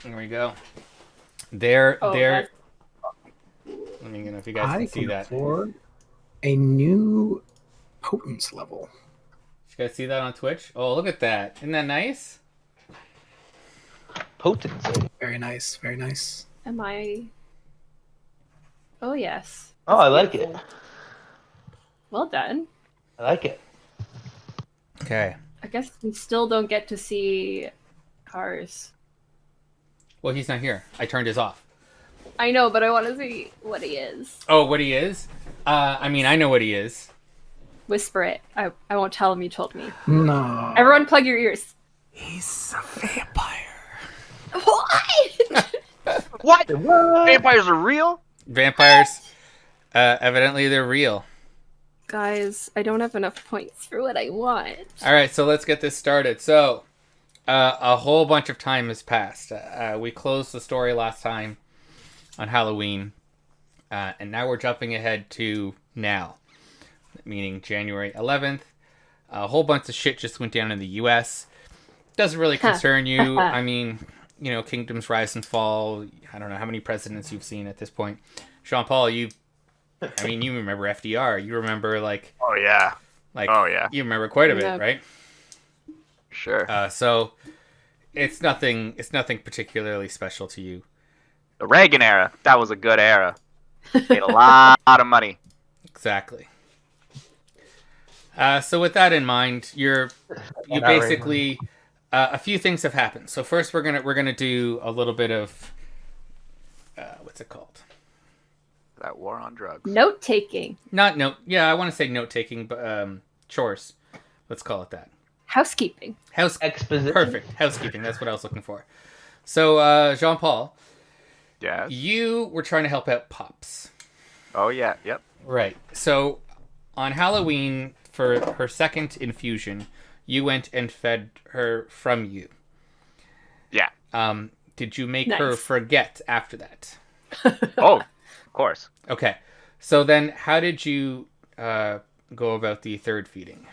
There we go. There, Oh, there. Let me know if you guys I can see can that. afford a new potence level. Did you guys see that on Twitch? Oh, look at that! Isn't that nice? Potency. Very nice, very nice. am I? Oh yes. Oh, That's I like beautiful. it. Well done. I like it. Okay. I guess we still don't get to see cars. Well, he's not here. I turned his off. I know, but I want to see what he is. Oh, what he is? I mean, I know what he is. Whisper it. I won't tell him you told me. No. Everyone plug your ears. He's a vampire. What? What? Vampires are real? Vampires, evidently they're real. Guys, I don't have enough points for what I want. All right, so let's get this started. So, a whole bunch of time has passed. We closed the story last time on Halloween, and now we're jumping ahead to now, meaning January 11th. A whole bunch of shit just went down in the U.S. Doesn't really concern you. I mean, you know, kingdoms rise and fall. I don't know how many presidents you've seen at this point. Jean-Paul, you remember FDR. You remember, like... Oh, yeah. Oh, yeah. You remember quite a bit, Yeah. right? Sure. So it's nothing particularly special to you. The Reagan era. That was a good era. Made a lot of money. Exactly. So with that in mind, you basically a few things have happened. So first we're gonna do a little bit of what's it called? That war on drugs. Note taking. Yeah, I want to say note taking, but chores. Let's call it that. Housekeeping. Exposition. Perfect. Housekeeping. That's what I was looking for. So Jean-Paul, Yeah. you were trying to help out Pops. Oh, yeah. Yep. Right. So on Halloween, for her second infusion, you went and fed her from you. Yeah. Did you make Nice. her forget after that? Oh, of course. Okay. So then how did you go about the third feeding?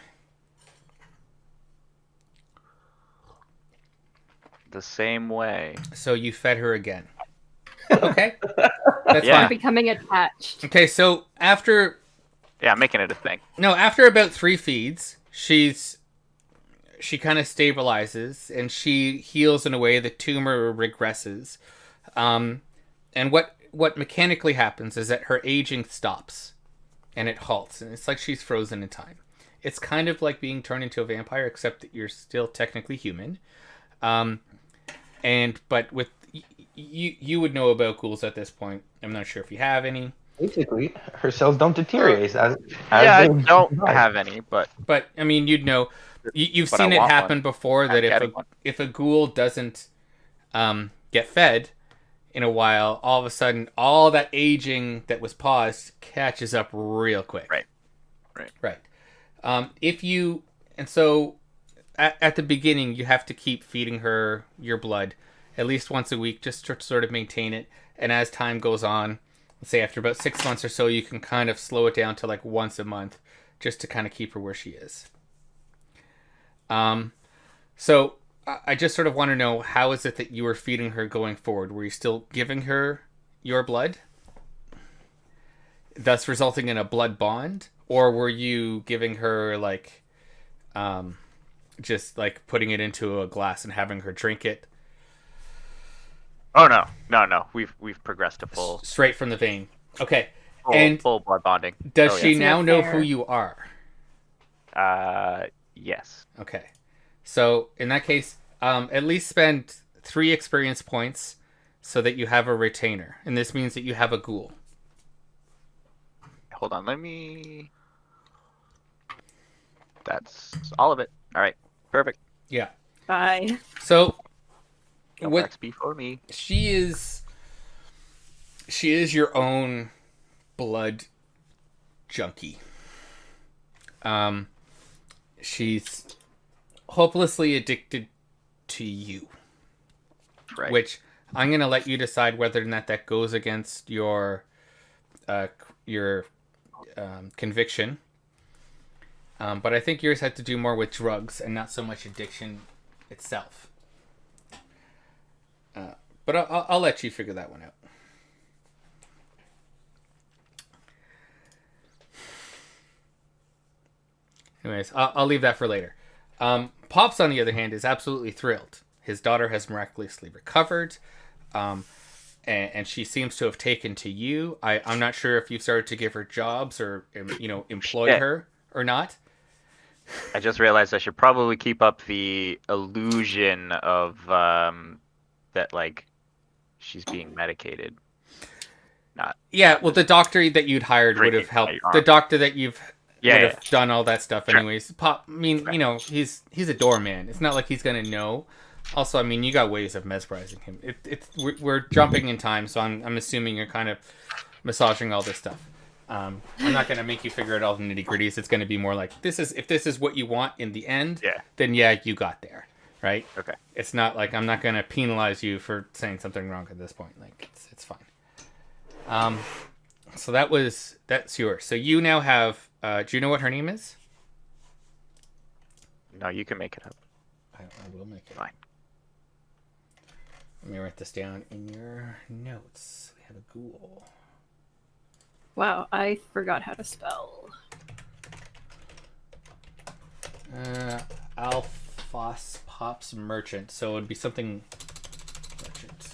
The same way. So you fed her again. Okay. That's Yeah. fine. Becoming attached. Okay, so after Yeah, making it a thing. after about 3 feeds, she kind of stabilizes and she heals in a way the tumor regresses. And what mechanically happens is that her aging stops and it halts, and it's like she's frozen in time. It's kind of like being turned into a vampire, except that you're still technically human. But with you would know about ghouls at this point. I'm not sure if you have any. Basically, her cells don't deteriorate as Yeah, I they don't die. have any, but But I mean, you'd know. You've But seen I it want happen one. before that I'm getting one. if a ghoul doesn't get fed in a while, all of a sudden all that aging that was paused catches up real quick. Right. If you and so at the beginning you have to keep feeding her your blood at least once a week just to sort of maintain it. And as time goes on, let's say after about 6 months or so, you can kind of slow it down to like once a month just to kind of keep her where she is. So I just sort of want to know, how is it that you were feeding her going forward? Were you still giving her your blood, thus resulting in a blood bond? Or were you giving her like, just like putting it into a glass and having her drink it oh no. We've progressed to full straight from the vein? Okay. And full blood bonding. does Oh, she yes. now know Fair. who you are? Yes. Okay. So in that case, at least spend 3 experience points so that you have a retainer. And this means that you have a ghoul. Hold on, let me. That's all of it. All right, perfect. Yeah. Bye. So No what XP for me. she is your own blood junkie. She's hopelessly addicted to you. Right. Which I'm going to let you decide whether or not that goes against your conviction. But I think yours had to do more with drugs and not so much addiction itself. but I'll let you figure that one out. Anyways, I'll leave that for later. Pops, on the other hand, is absolutely thrilled. His daughter has miraculously recovered, and she seems to have taken to you. I'm not sure if you've started to give her jobs or employed her or not. I just realized I should probably keep up the illusion of that, like, she's being medicated. Not. Yeah, well, the doctor that you'd hired would have helped. The doctor that you've would have done all that stuff anyways. Pop, I mean, he's a doorman. It's not like he's gonna know. Also, I mean, you got ways of mesmerizing him. We're jumping in time, so I'm assuming you're kind of massaging all this stuff. I'm not gonna make you figure out all the nitty gritties. It's gonna be more like if this is what you want in the end, then you got there, right? Okay. It's not like I'm not gonna penalize you for saying something wrong at this point. Like it's fine. So that's yours. So you now have. Do you know what her name is? No, you can make it up. I will make it. Fine. Let me write this down in your notes. We have a ghoul. Wow, I forgot how to spell. Alphos Pops Merchant. So it would be something merchant.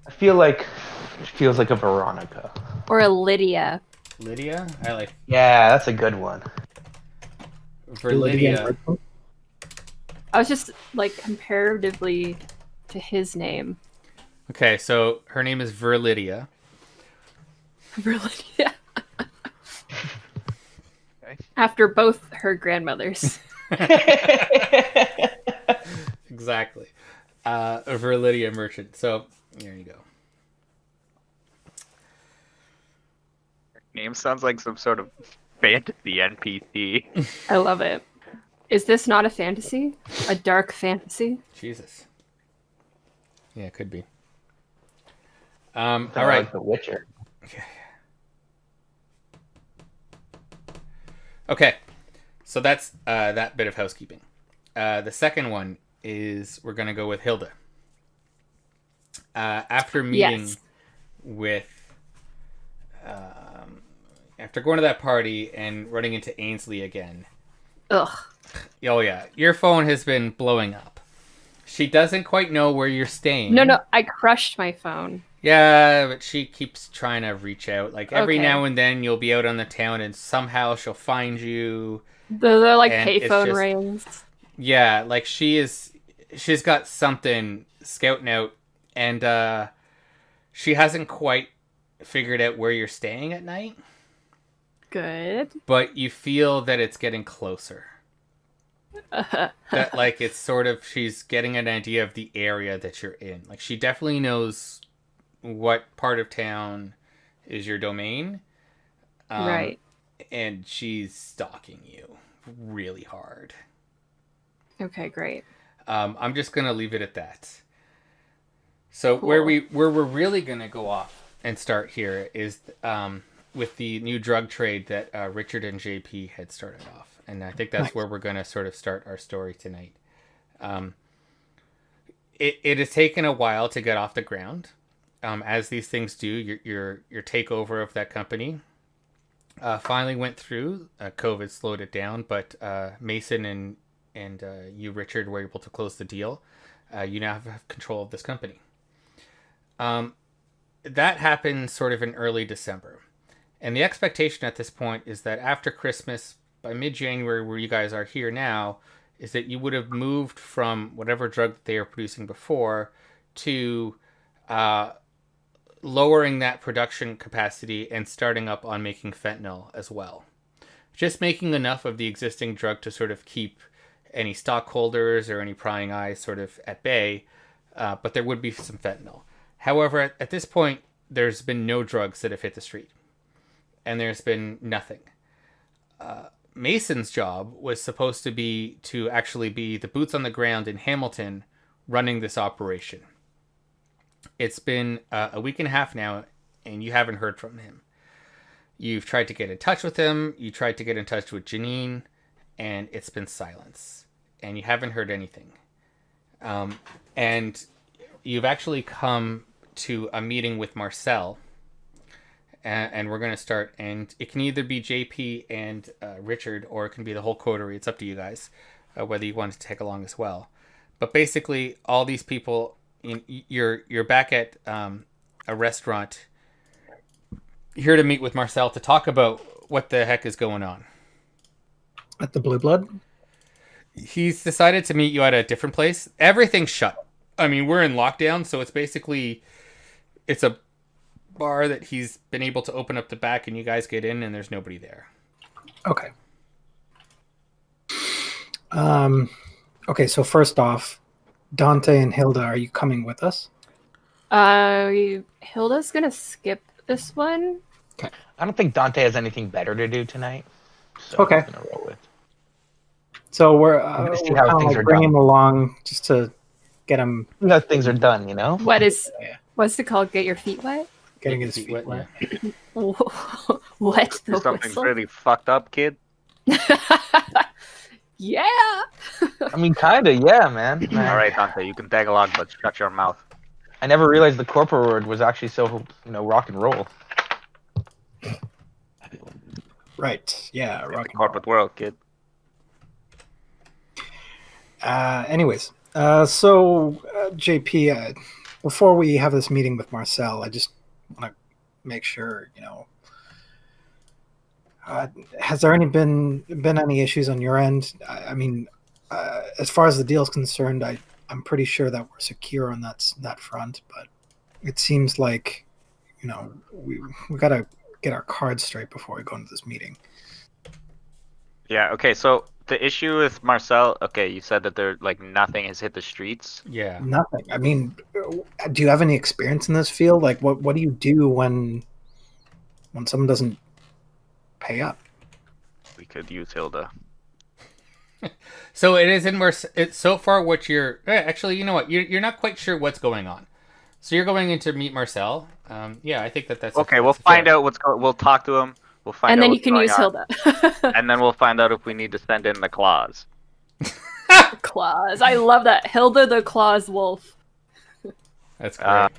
I feel like it feels like a Veronica. Or a Lydia. Lydia? I like. Yeah, that's a good one. For Lydia. I was just like comparatively to his name. Okay, so her name is Verlydia. Verlydia. Okay. After both her grandmothers. Exactly. Verlydia Merchant. So there you go. Name sounds like some sort of fantasy NPC. I love it. Is this not a fantasy? A dark fantasy? Jesus. Yeah, it could be. All right. Like The Witcher. Okay. So that's that bit of housekeeping. The second one is we're going to go with Hilda. After meeting with... after going to that party and running into Ainsley again. Ugh. Oh, yeah. Your phone has been blowing up. She doesn't quite know where you're staying. No, I crushed my phone. Yeah, but she keeps trying to reach out. Like, every Okay. now and then you'll be out on the town and somehow she'll find you. They're like And it's payphone just- rings. Yeah, like she's got something scouting out, and she hasn't quite figured out where you're staying at night, Good. but you feel that it's getting closer. That like it's sort of she's getting an idea of the area that you're in. Like she definitely knows what part of town is your domain. Right. And she's stalking you really hard. Okay, great. I'm just gonna leave it at that. So Cool. where we're really gonna go off and start here is with the new drug trade that Richard and JP had started off, and I think that's Nice. where we're gonna sort of start our story tonight. It has taken a while to get off the ground, as these things do. Your takeover of that company finally went through. COVID slowed it down, but Mason and you, Richard, were able to close the deal. You now have control of this company. That happened sort of in early December. And the expectation at this point is that after Christmas, by mid-January, where you guys are here now, is that you would have moved from whatever drug that they were producing before to lowering that production capacity and starting up on making fentanyl as well. Just making enough of the existing drug to sort of keep any stockholders or any prying eyes sort of at bay, but there would be some fentanyl. However, at this point, there's been no drugs that have hit the street, and there's been nothing. Mason's job was supposed to be to actually be the boots on the ground in Hamilton running this operation. It's been a week and a half now, and you haven't heard from him. You've tried to get in touch with him, you tried to get in touch with Janine, and it's been silence. And you haven't heard anything. And you've actually come to a meeting with Marcel, and we're going to start. And it can either be JP and Richard, or it can be the whole coterie. It's up to you guys whether you want to take along as well. But basically, all these people, you're back at a restaurant here to meet with Marcel to talk about what the heck is going on. At the Blue Blood? He's decided to meet you at a different place. Everything's shut. I mean, we're in lockdown, so it's a bar that he's been able to open up the back, and you guys get in, and there's nobody there. Okay. Okay, so first off, Dante and Hilda, are you coming with us? Hilda's gonna skip this one. I don't think Dante has anything better to do tonight. So Okay. I'm gonna roll with. So we're gonna see we're how kinda things like are bringing done. him along just to get him You know, things are done, you know. Yeah. What's it called? Get your feet wet? getting his feet wet. Yeah. What the Something's whistle? really fucked up, kid. Yeah. I mean, kinda, yeah, man. All right, Dante, you can tag along, but shut your mouth. I never realized the corporate word was actually so, rock and roll. Right. Yeah. Rock and roll. Corporate world, kid. Anyways, JP, before we have this meeting with Marcel, I just want to make sure, has there been any issues on your end? I mean, as far as the deal is concerned, I'm pretty sure that we're secure on that front, but it seems like, we got to get our cards straight before we go into this meeting. Yeah. Okay. So the issue with Marcel. Okay, you said that nothing has hit the streets. Yeah. Nothing. I mean, do you have any experience in this field? Like, what do you do when someone doesn't pay up? We could use Hilda. So it is in it's so far what you're actually, you know what, you're not quite sure what's going on. So you're going in to meet Marcel. Yeah, I think that's Okay, we'll find out what's going. We'll talk to him. We'll find out. And then you what's can going use on, Hilda. and then we'll find out if we need to send in the claws. Claws. I love that. Hilda the Claws Wolf. That's great.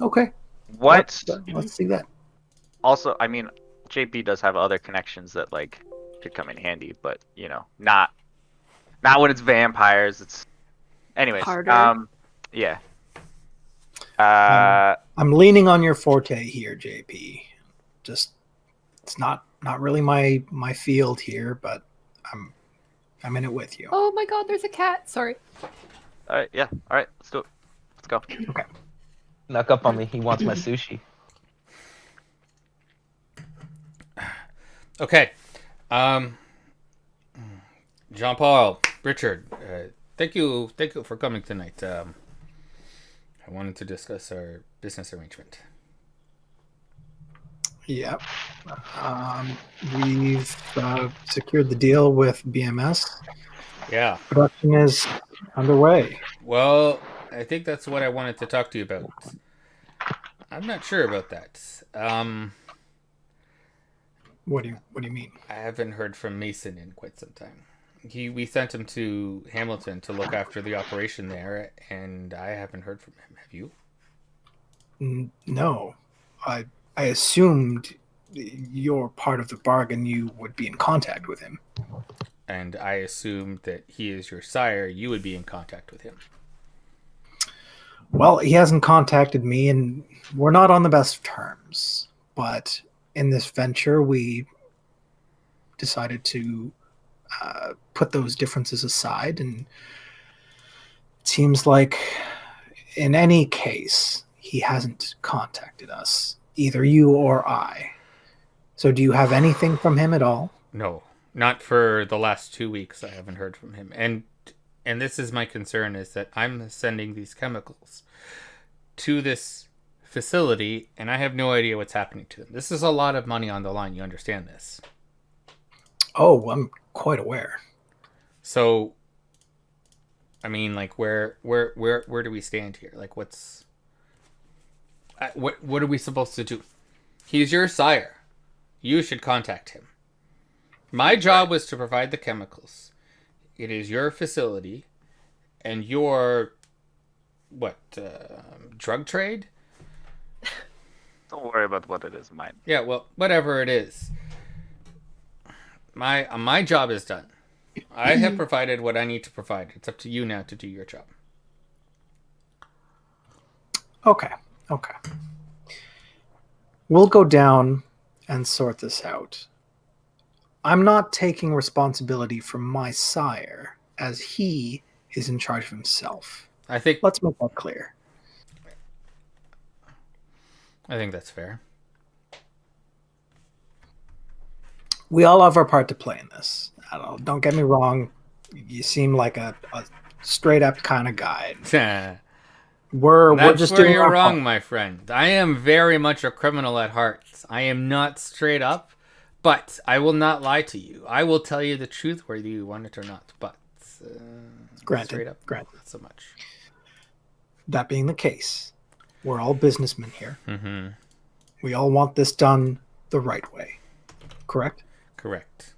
Okay. What? Let's see that. Also, I mean, JP does have other connections that could come in handy, but not when it's vampires. It's anyways. Harder. Yeah. I'm leaning on your forte here, JP. Just it's not really my field here, but I'm in it with you. Oh my god, there's a cat. Sorry. All right. Yeah. All right. Let's do it. Let's go. Okay. Snuck up on me. He wants my sushi. Okay. Jean-Paul, Richard, thank you for coming tonight. I wanted to discuss our business arrangement. Yep. We've secured the deal with BMS. Yeah. Production is underway. Well, I think that's what I wanted to talk to you about. I'm not sure about that. What do you mean? I haven't heard from Mason in quite some time. We sent him to Hamilton to look after the operation there, and I haven't heard from him. Have you? No. I assumed you're part of the bargain. You would be in contact with him. And I assumed that he is your sire. You would be in contact with him. Well, he hasn't contacted me, and we're not on the best of terms. But in this venture, we decided to put those differences aside, and it seems like in any case, he hasn't contacted us, either you or I. So do you have anything from him at all? No, not for the last 2 weeks. I haven't heard from him. And this is my concern, is that I'm sending these chemicals to this facility, and I have no idea what's happening to them. This is a lot of money on the line. You understand this? Oh, I'm quite aware. So, I mean, where do we stand here? What are we supposed to do? He's your sire. You should contact him. My job was to provide the chemicals. It is your facility, and you're what drug trade? Don't worry about what it is, mine. Yeah, well, whatever it is. My job is done. I have provided what I need to provide. It's up to you now to do your job. Okay. We'll go down and sort this out. I'm not taking responsibility for my sire, as he is in charge of himself. I think Let's make that clear. that's fair. We all have our part to play in this. Don't get me wrong. You seem like a straight up kind of guy. We're That's just where doing you're our wrong, part. my friend. I am very much a criminal at heart. I am not straight up, but I will not lie to you. I will tell you the truth whether you want it or not. But Granted, straight up, granted. not so much. That being the case, we're all businessmen here. Mm-hmm. We all want this done the right way. Correct? Correct.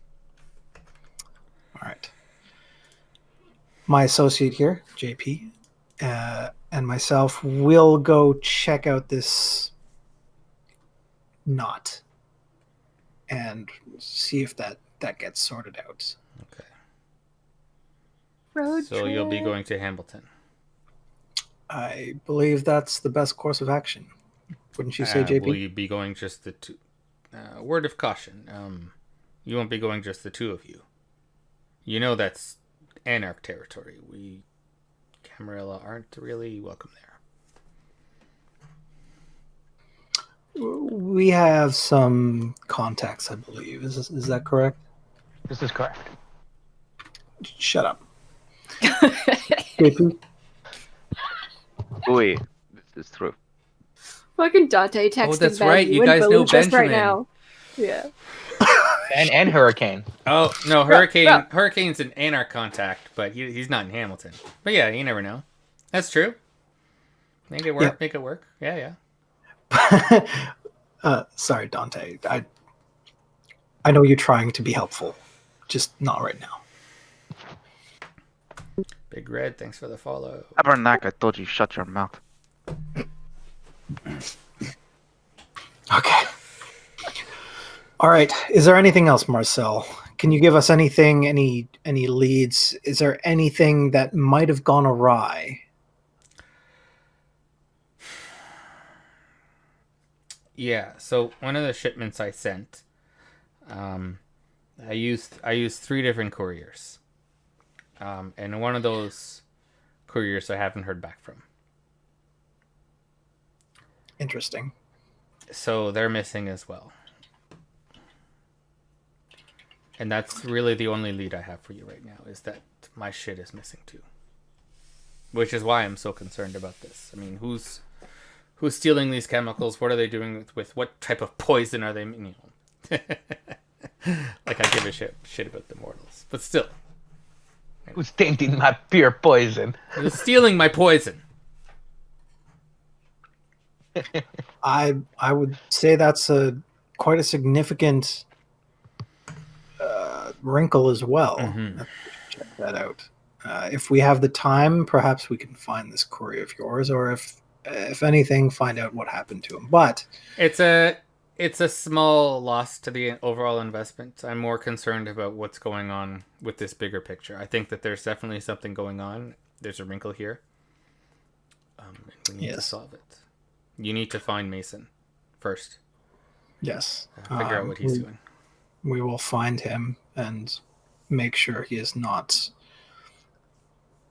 All right. My associate here, JP, and myself will go check out this knot and see if that gets sorted out. Okay. Road So you'll be trip. going to Hamilton. I believe that's the best course of action. Wouldn't you say, JP? Will you be going just the two? Word of caution. You won't be going just the two of you. You know that's Anarch territory. We, Camarilla, aren't really welcome there. We have some contacts, I believe. Is that correct? This is correct. Shut up. JP? Oui, this is true. Fucking Dante texting that's Ben, right, you and guys know Belugas right Benjamin. now. Yeah. And Hurricane. Oh no, Right. Hurricane's an Anarch contact, but he's not in Hamilton. But yeah, you never know. That's true. Make it work. Yeah. Make it work. Yeah. Sorry, Dante. I know you're trying to be helpful, just not right now. Big Red, thanks for the follow. Tabernacle, I told you, shut your mouth. Okay. All right. Is there anything else, Marcel? Can you give us anything, any leads? Is there anything that might have gone awry? Yeah. So one of the shipments I sent, I used 3 different couriers, and one of those couriers I haven't heard back from. Interesting. So they're missing as well. And that's really the only lead I have for you right now, is that my shit is missing too. Which is why I'm so concerned about this. I mean, who's stealing these chemicals? What are they doing with what type of poison are they, you know? Like I give a shit about the mortals. But still. Who's tainting my pure poison? They're stealing my poison. I would say that's quite a significant wrinkle as well. Mhm. Check that out. If we have the time, perhaps we can find this courier of yours, or if anything, find out what happened to him. But It's a small loss to the overall investment. I'm more concerned about what's going on with this bigger picture. I think that there's definitely something going on. There's a wrinkle here. And we need to Yes. solve it. You need to find Mason first. yes, Figure out what he's doing. we will find him and make sure he is not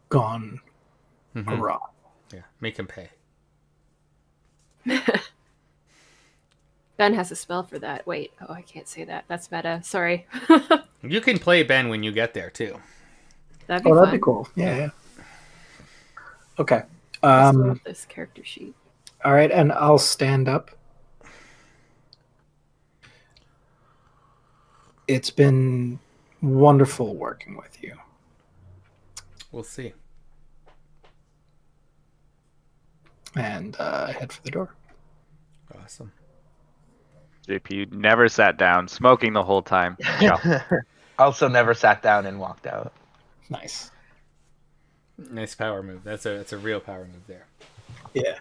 gone Mhm. awry. Yeah, make him pay. Ben has a spell for that. Wait. Oh, I can't say that. That's meta. Sorry. You can play Ben when you get there too. That'd be Oh, fun. that'd be cool. Yeah. Okay. Let's load up this character sheet. All right, and I'll stand up. It's been wonderful working with you. We'll see. And head for the door. Awesome. JP never sat down, smoking the whole time. Ciao. Also never sat down and walked out. Nice. Nice power move. That's a real power move there. Yeah.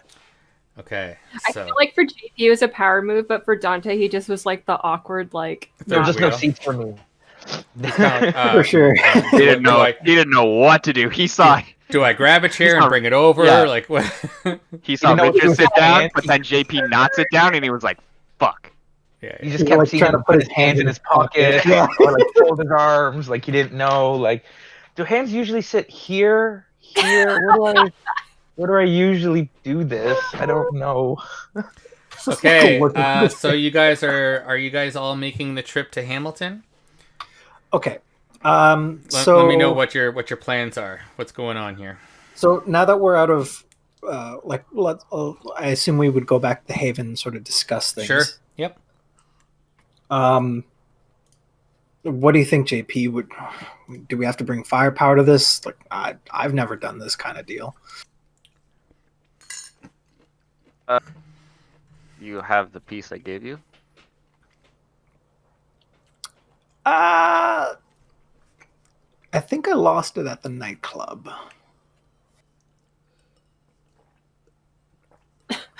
Okay, I so feel like for JP it was a power move, but for Dante he just was like the awkward like. There was Third just no wheel. seats for me. He's kind of For sure. He didn't know. He didn't know what to do. He saw. Do I grab a chair He's and not- bring it over? Yeah. Like what? He saw didn't know what Richard he was sit down, saying. but then JP not sit down, and he was like, "Fuck." Yeah. He just He kept was seeing trying him to put his hands in his pocket, Yeah. or like fold his arms, like he didn't know. Like, do hands usually sit here? Here? Where do I usually do this? I don't know. Okay, Look at this. so you guys are you guys all making the trip to Hamilton? Okay. Let me know what your plans are. What's going on here? So now that we're out of, I assume we would go back to the Haven and sort of discuss things. Sure. Yep. What do you think, JP? Do we have to bring firepower to this? Like, I've never done this kind of deal. You have the piece I gave you. I think I lost it at the nightclub.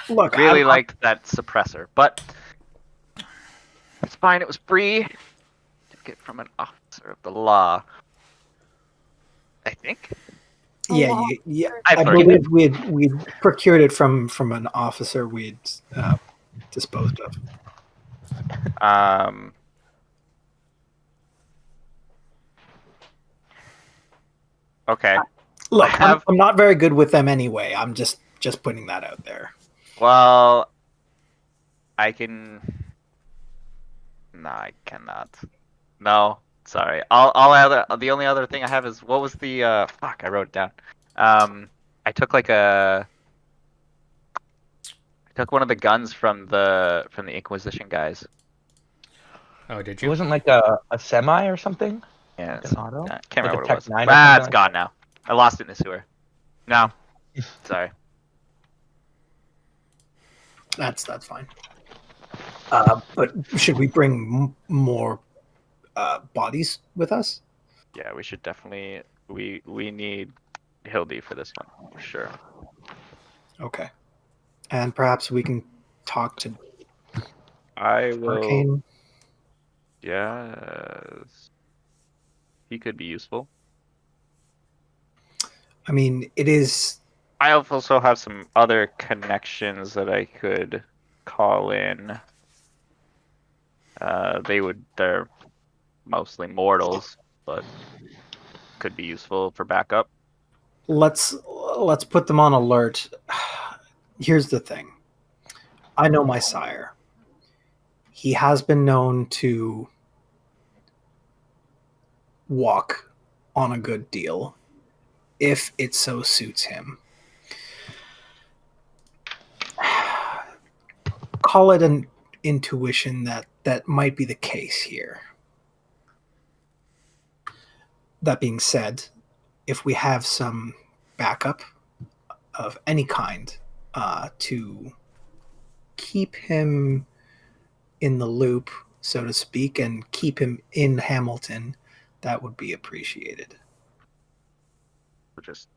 Look, Really liked that suppressor, but it's fine. It was free. Took it from an officer of the law. I think. Yeah, Oh, yeah. I I forget. believe we'd procured it from an officer we'd disposed of. Okay. Look, I have- I'm not very good with them anyway. I'm just putting that out there. Well, I can. No, I cannot. No, sorry. The only other thing I have is what was the fuck? I wrote it down. I took one of the guns from the Inquisition guys. Oh, did It you? wasn't like a semi or something. Yeah, An auto? I can't Like a remember what it Tech was. 9 or Ah, something it's like gone now. I lost it in the sewer. No, sorry. That's fine. But should we bring more bodies with us? Yeah, we should definitely. We need Hildy for this one for sure. Okay. And perhaps we can talk to I will. Hurricane. Yes. He could be useful. I mean, it is. I also have some other connections that I could call in. They're mostly mortals, but could be useful for backup. Let's put them on alert. Here's the thing. I know my sire. He has been known to walk on a good deal if it so suits him. Call it an intuition that might be the case here. That being said, if we have some backup of any kind to keep him in the loop, so to speak, and keep him in Hamilton, that would be appreciated. We'll just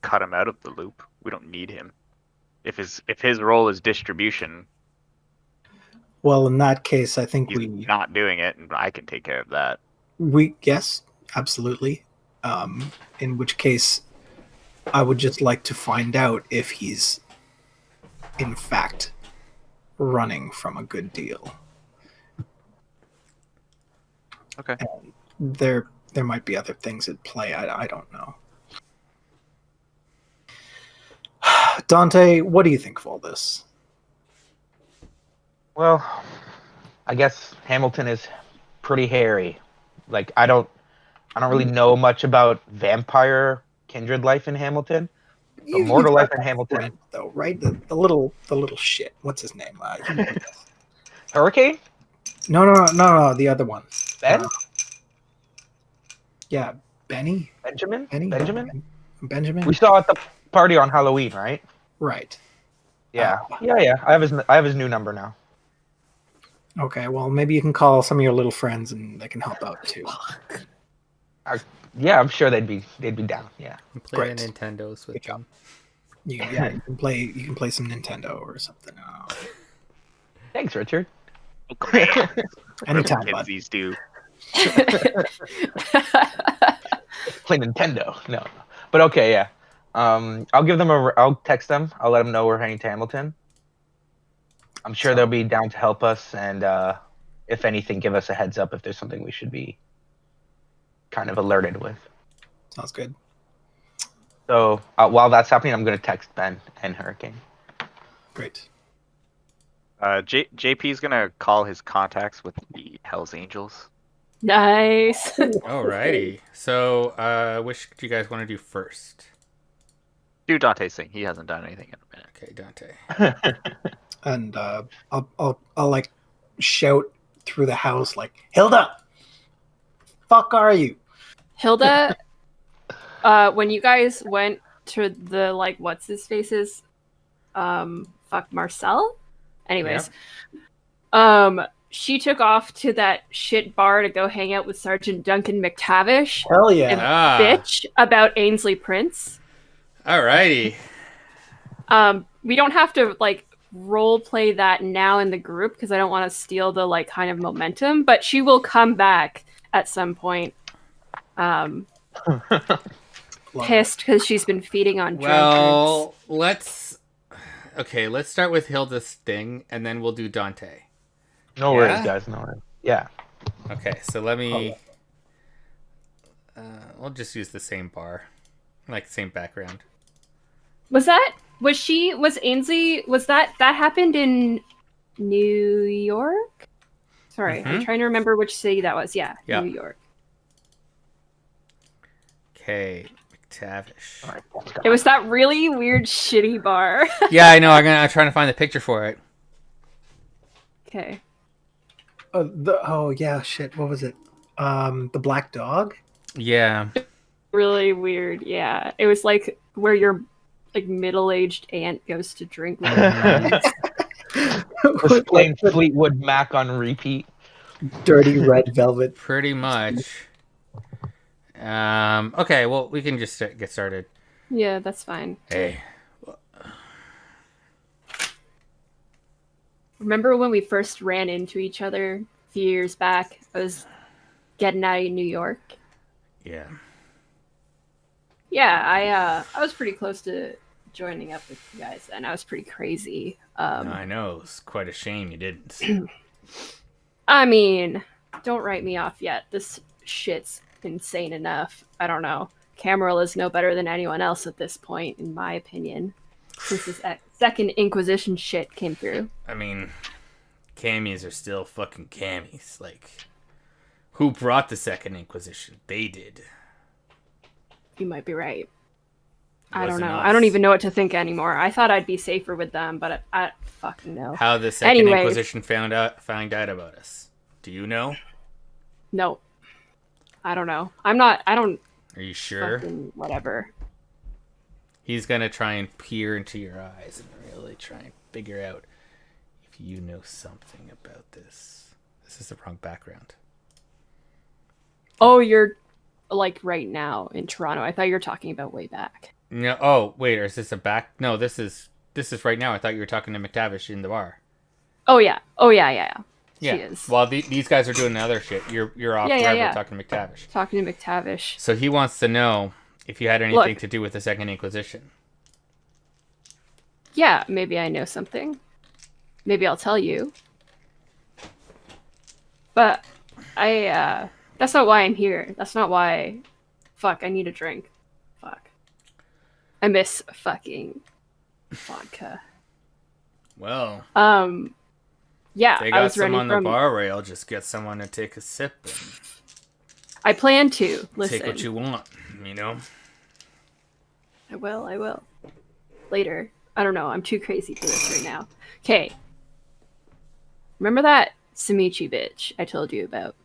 cut him out of the loop. We don't need him. If his role is distribution, Well, in that case, I think he's not doing it, and I can take care of that. we yes, absolutely. In which case, I would just like to find out if he's in fact running from a good deal. Okay. And there might be other things at play. I don't know. Dante, what do you think of all this? Well, I guess Hamilton is pretty hairy. Like I don't really know much about vampire kindred life in Hamilton. But mortal life in Hamilton. Friend, though, right? The little shit. What's his name? Hurricane? No, the other one. Ben? Yeah, Benny. Benjamin? Benny. Benjamin? Benjamin. We saw at the party on Halloween, right? Right. Yeah. Yeah. I have his new number now. Okay. Well, maybe you can call some of your little friends and they can help out too. Yeah, I'm sure they'd be down. Yeah. Play Great. the Nintendos with Good job. them. You can play some Nintendo or something. Thanks, Richard. Anytime, bud. Mackenzies do. Play Nintendo. No, but okay, yeah. I'll give them I'll text them. I'll let them know we're heading to Hamilton. I'm sure they'll be down to help us, and if anything, give us a heads up if there's something we should be kind of alerted with. Sounds good. So while that's happening, I'm gonna text Ben and Hurricane. Great. JP's gonna call his contacts with the Hell's Angels. Nice. Alrighty. So, which do you guys want to do first? Do Dante's thing. He hasn't done anything in a minute. Okay, Dante. And I'll like shout through the house like, Hilda, fuck are you? Hilda, when you guys went to the like what's his faces, fuck Marcel. Anyways, she took off to that shit bar to go hang out with Sergeant Duncan McTavish. Hell yeah. And bitch about Ainsley Prince. Alrighty. We don't have to like role play that now in the group because I don't want to steal the like kind of momentum, but she will come back at some point. Pissed because she's been feeding on Well, let's start with Hilda's thing, and then we'll do Dante. No worries, guys. No worries. Yeah. Okay, so let me. We'll just use the same bar, like same background. Was Ainsley? Was that happened in New York? Sorry, I'm trying to remember which city that was. Yeah, Yeah. New York. Okay, McTavish. All right, It was that really weird, shitty bar. Yeah, I know. I'm trying to find the picture for it. Okay. Yeah, shit. What was it? The black dog. Yeah. Really weird. Yeah, it was like where your like middle-aged aunt goes to drink with her friends. Just playing Fleetwood Mac on repeat. Dirty red velvet. Pretty much. Okay, well, we can just get started. Yeah, that's fine. Hey. Remember when we first ran into each other a few years back? I was getting out of New York. Yeah. Yeah, I was pretty close to joining up with you guys, and I was pretty crazy. I know. It's quite a shame you didn't. I mean, don't write me off yet. This shit's insane enough. I don't know. Cameron is no better than anyone else at this point, in my opinion. Since this second Inquisition shit came through. I mean, camis are still fucking camis. Like, who brought the second Inquisition? They did. You might be right. I don't Wasn't know. us. I don't even know what to think anymore. I thought I'd be safer with them, but I fucking know. How the second Anyway. Inquisition found out about us? Do you know? No. I don't know. I don't Are you sure? fucking whatever. He's gonna try and peer into your eyes and really try and figure out if you know something about this. This is the wrong background. Oh, you're like right now in Toronto. I thought you were talking about way back. No. Oh, wait. Or is this a back? No. This is right now. I thought you were talking to McTavish in the bar. Oh yeah. Yeah. She is. While these guys are doing the other shit, you're off forever talking to McTavish. Talking to McTavish. So he wants to know if you had anything to do with the Second Inquisition. Yeah, maybe I know something. Maybe I'll tell you. But that's not why I'm here. That's not why. Fuck, I need a drink. Fuck. I miss fucking vodka. Well, yeah, they I got was some running on the from. bar rail. Just get someone to take a sip and I plan to listen. take what you want. You know. I will. Later. I don't know. I'm too crazy for this right now. Okay. Remember that Samichi bitch I told you about?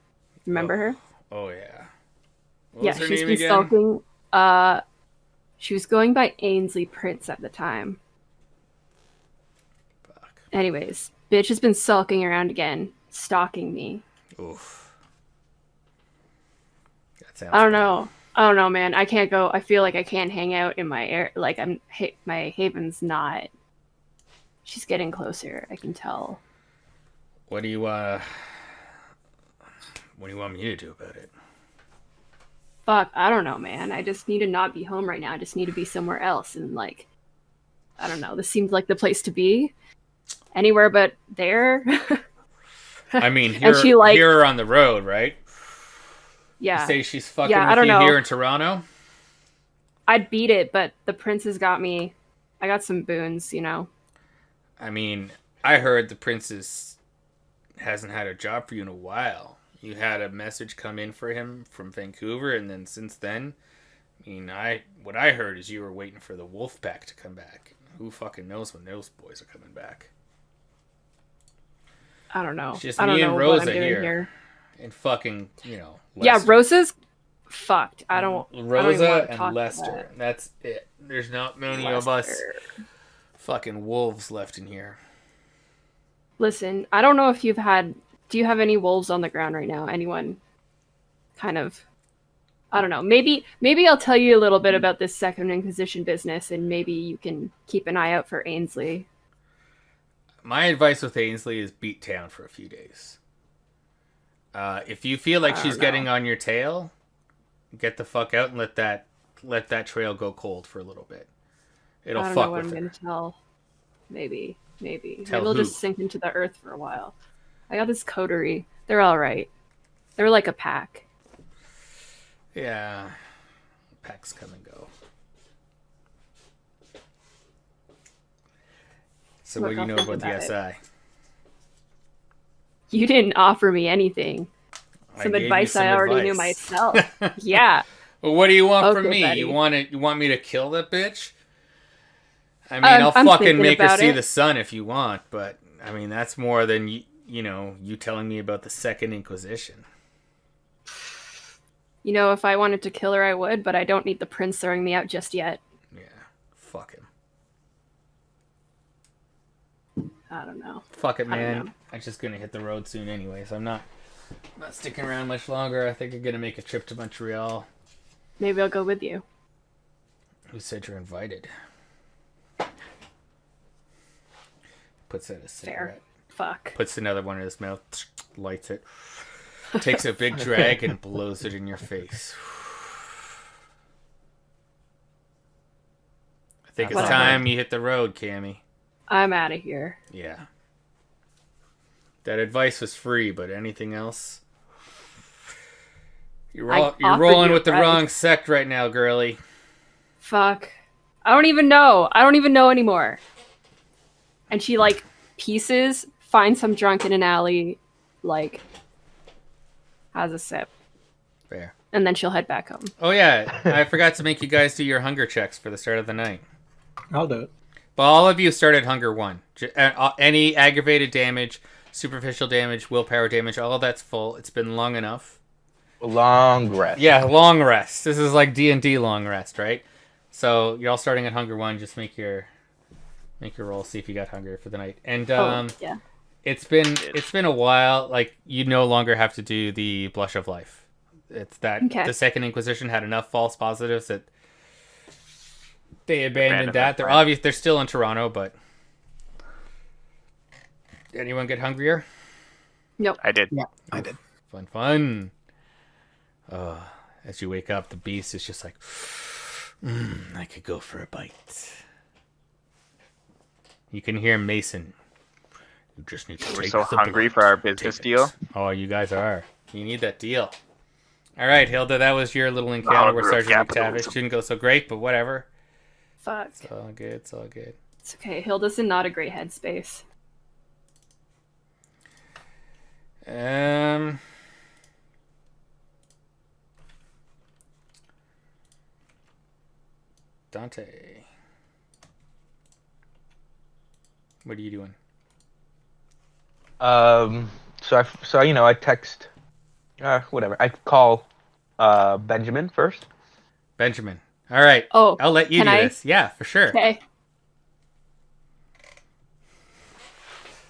Remember her? Oh yeah. What Yeah, was her she's name been again? stalking. She was going by Ainsley Prince at the time. Fuck. Anyways, bitch has been sulking around again, stalking me. Oof. That sounds I don't bad. know. I don't know, man. I can't go. I feel like I can't hang out in my air. Like my haven's not. She's getting closer. I can tell. What do you want me to do about it? Fuck, I don't know, man. I just need to not be home right now. I just need to be somewhere else. And like, I don't know. This seems like the place to be. Anywhere but there. I mean, And she, like- here on the road, right? Yeah. You say she's fucking Yeah, I with don't you know. here in Toronto? I'd beat it, but the prince has got me. I got some boons, you know. I mean, I heard the princess hasn't had a job for you in a while. You had a message come in for him from Vancouver, and then since then, I mean, what I heard is you were waiting for the wolf pack to come back. Who fucking knows when those boys are coming back? I don't know. It's just I don't me know and what Rosa I'm doing here. here. And fucking, Yeah, Lester. Rosa's fucked. I don't. I don't even Rosa wanna talk and about Lester. that. That's it. There's not many of us Lester. fucking wolves left in here. Listen, I don't know if you've had. Do you have any wolves on the ground right now? Anyone? Kind of. I don't know. Maybe I'll tell you a little bit about this Second Inquisition business, and maybe you can keep an eye out for Ainsley. My advice with Ainsley is beat town for a few days. If you feel like I she's don't getting know. on your tail, get the fuck out and let that trail go cold for a little bit. It'll I don't fuck know what with I'm her. gonna tell. Maybe. Tell Maybe I'll who? just sink into the earth for a while. I got this coterie. They're all right. They're like a pack. Yeah, packs come and go. So what Look, do you I'll know think about the about SI? You didn't offer me anything. Some gave you advice some I already knew advice. myself. Yeah. Well, what do you want from Okay, me? buddy. You want me to kill that bitch? I mean, I'll I'm fucking thinking make her about see it. the sun if you want, but I mean that's more than you telling me about the Second Inquisition. You know, if I wanted to kill her, I would, but I don't need the prince throwing me out just yet. Yeah, fuck him. I don't know. Fuck it, I don't man. know. I'm just gonna hit the road soon anyway, so I'm not sticking around much longer. I think I'm gonna make a trip to Montreal. Maybe I'll go with you. Who said you're invited? Puts out a cigarette. Fuck. Puts another one in his mouth. Lights it. Takes a big drag and blows it in your face. I think it's Whatever. time you hit the road, Cammy. I'm out of here. Yeah. That advice was free, but anything else? You're offered rolling you with the advice. wrong sect right now, girly. Fuck. I don't even know. I don't even know anymore. And she, like, pieces, finds some drunk in an alley, like, has a sip. Fair. And then she'll head back home. Oh yeah, I forgot to make you guys do your hunger checks for the start of the night. I'll do it. But all of you started hunger 1. Any aggravated damage, superficial damage, willpower damage, all of that's full. It's been long enough. Long rest. Yeah, long rest. This is like D&D long rest, right? So you're all starting at hunger 1. Just make your roll, see if you got hunger for the night. And Yeah. it's been a while. Like you no longer have to do the blush of life. It's that Okay. the Second Inquisition had enough false positives that they abandoned Abandoned that. They're plan. obvious. They're still in Toronto, but anyone get hungrier? Nope. I did. Yeah, I did. Fun. As you wake up, the beast is just like, I could go for a bite. You can hear Mason. You just need to We're take so the hungry blood. for our Take business it. deal. Oh, you guys are. You need that deal. All right, Hilda, that was your little encounter with Hunger of Sergeant McTavish. capitalism. Didn't go so great, but whatever. Fuck. It's all good. It's all good. It's okay. Hilda's in not a great headspace. Dante. What are you doing? So I text, whatever. I call, Benjamin first. Benjamin. All right. Oh, I'll let you can do I? this. Yeah, for sure. Okay.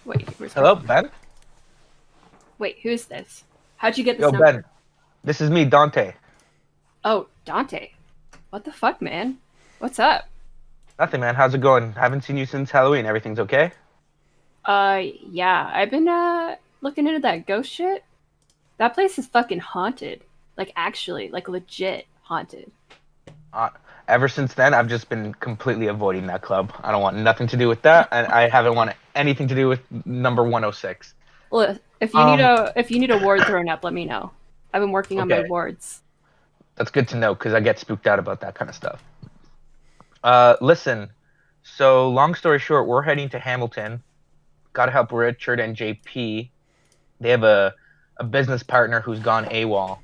Wait, Hello, Ben. Wait, who's this? How'd you get this Yo, number? Ben. This is me, Dante. Oh, Dante. What the fuck, man? What's up? Nothing, man. How's it going? Haven't seen you since Halloween. Everything's okay? Yeah, I've been, looking into that ghost shit. That place is fucking haunted. Like, actually, like, legit haunted. Uh, Ever since then, I've just been completely avoiding that club. I don't want nothing to do with that, and I haven't wanted anything to do with number 106. Well, if you need a ward thrown up, let me know. I've been working on my Okay. wards. That's good to know because I get spooked out about that kind of stuff. Listen. So, long story short, we're heading to Hamilton. Gotta help Richard and JP. They have a business partner who's gone AWOL.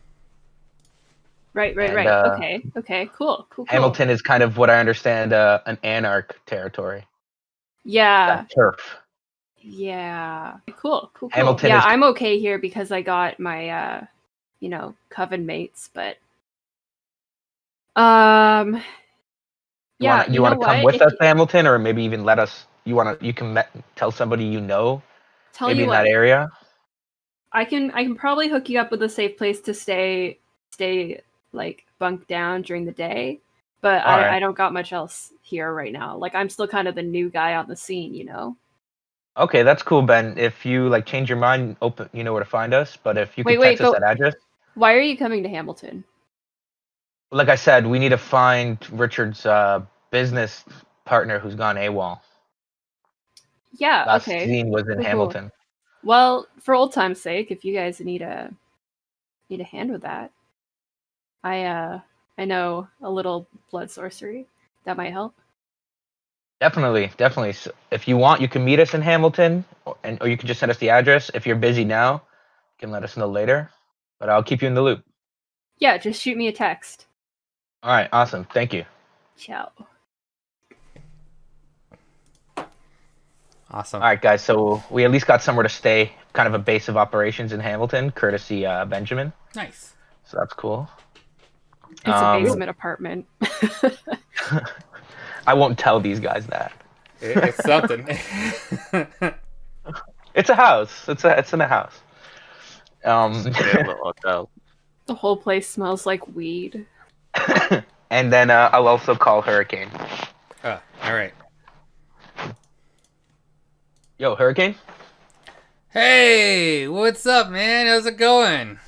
Right. And, Okay. Cool. Hamilton is kind of what I understand an anarch territory. Yeah. That turf. Yeah. Cool. Hamilton Yeah, is- I'm okay here because I got my coven mates, but yeah, You want to come with If us to Hamilton, or maybe even let us? You can tell somebody you know, tell maybe you in what, that area. I can probably hook you up with a safe place to stay like bunked down during the day, but All right. I don't got much else here right now. Like I'm still kind of the new guy on the scene, you know. Okay, that's cool, Ben. If you like change your mind, you know where to find us. But if you could Wait, text us but that address. why are you coming to Hamilton? Like I said, we need to find Richard's business partner who's gone AWOL. Yeah, Last okay. scene was in Cool. Hamilton. Well, for old time's sake, if you guys need a hand with that, I know a little blood sorcery that might help. Definitely. So if you want, you can meet us in Hamilton, or you can just send us the address. If you're busy now, you can let us know later. But I'll keep you in the loop. Yeah, just shoot me a text. All right, awesome. Thank you. Ciao. Awesome. All right, guys. So we at least got somewhere to stay, kind of a base of operations in Hamilton, courtesy Benjamin. Nice. So that's cool. It's a basement apartment. I won't tell these guys that. It's something. It's a house. It's in a house. Little hotel. The whole place smells like weed. And then I'll also call Hurricane. Oh, all right. Yo, Hurricane. Hey, what's up, man? How's it going?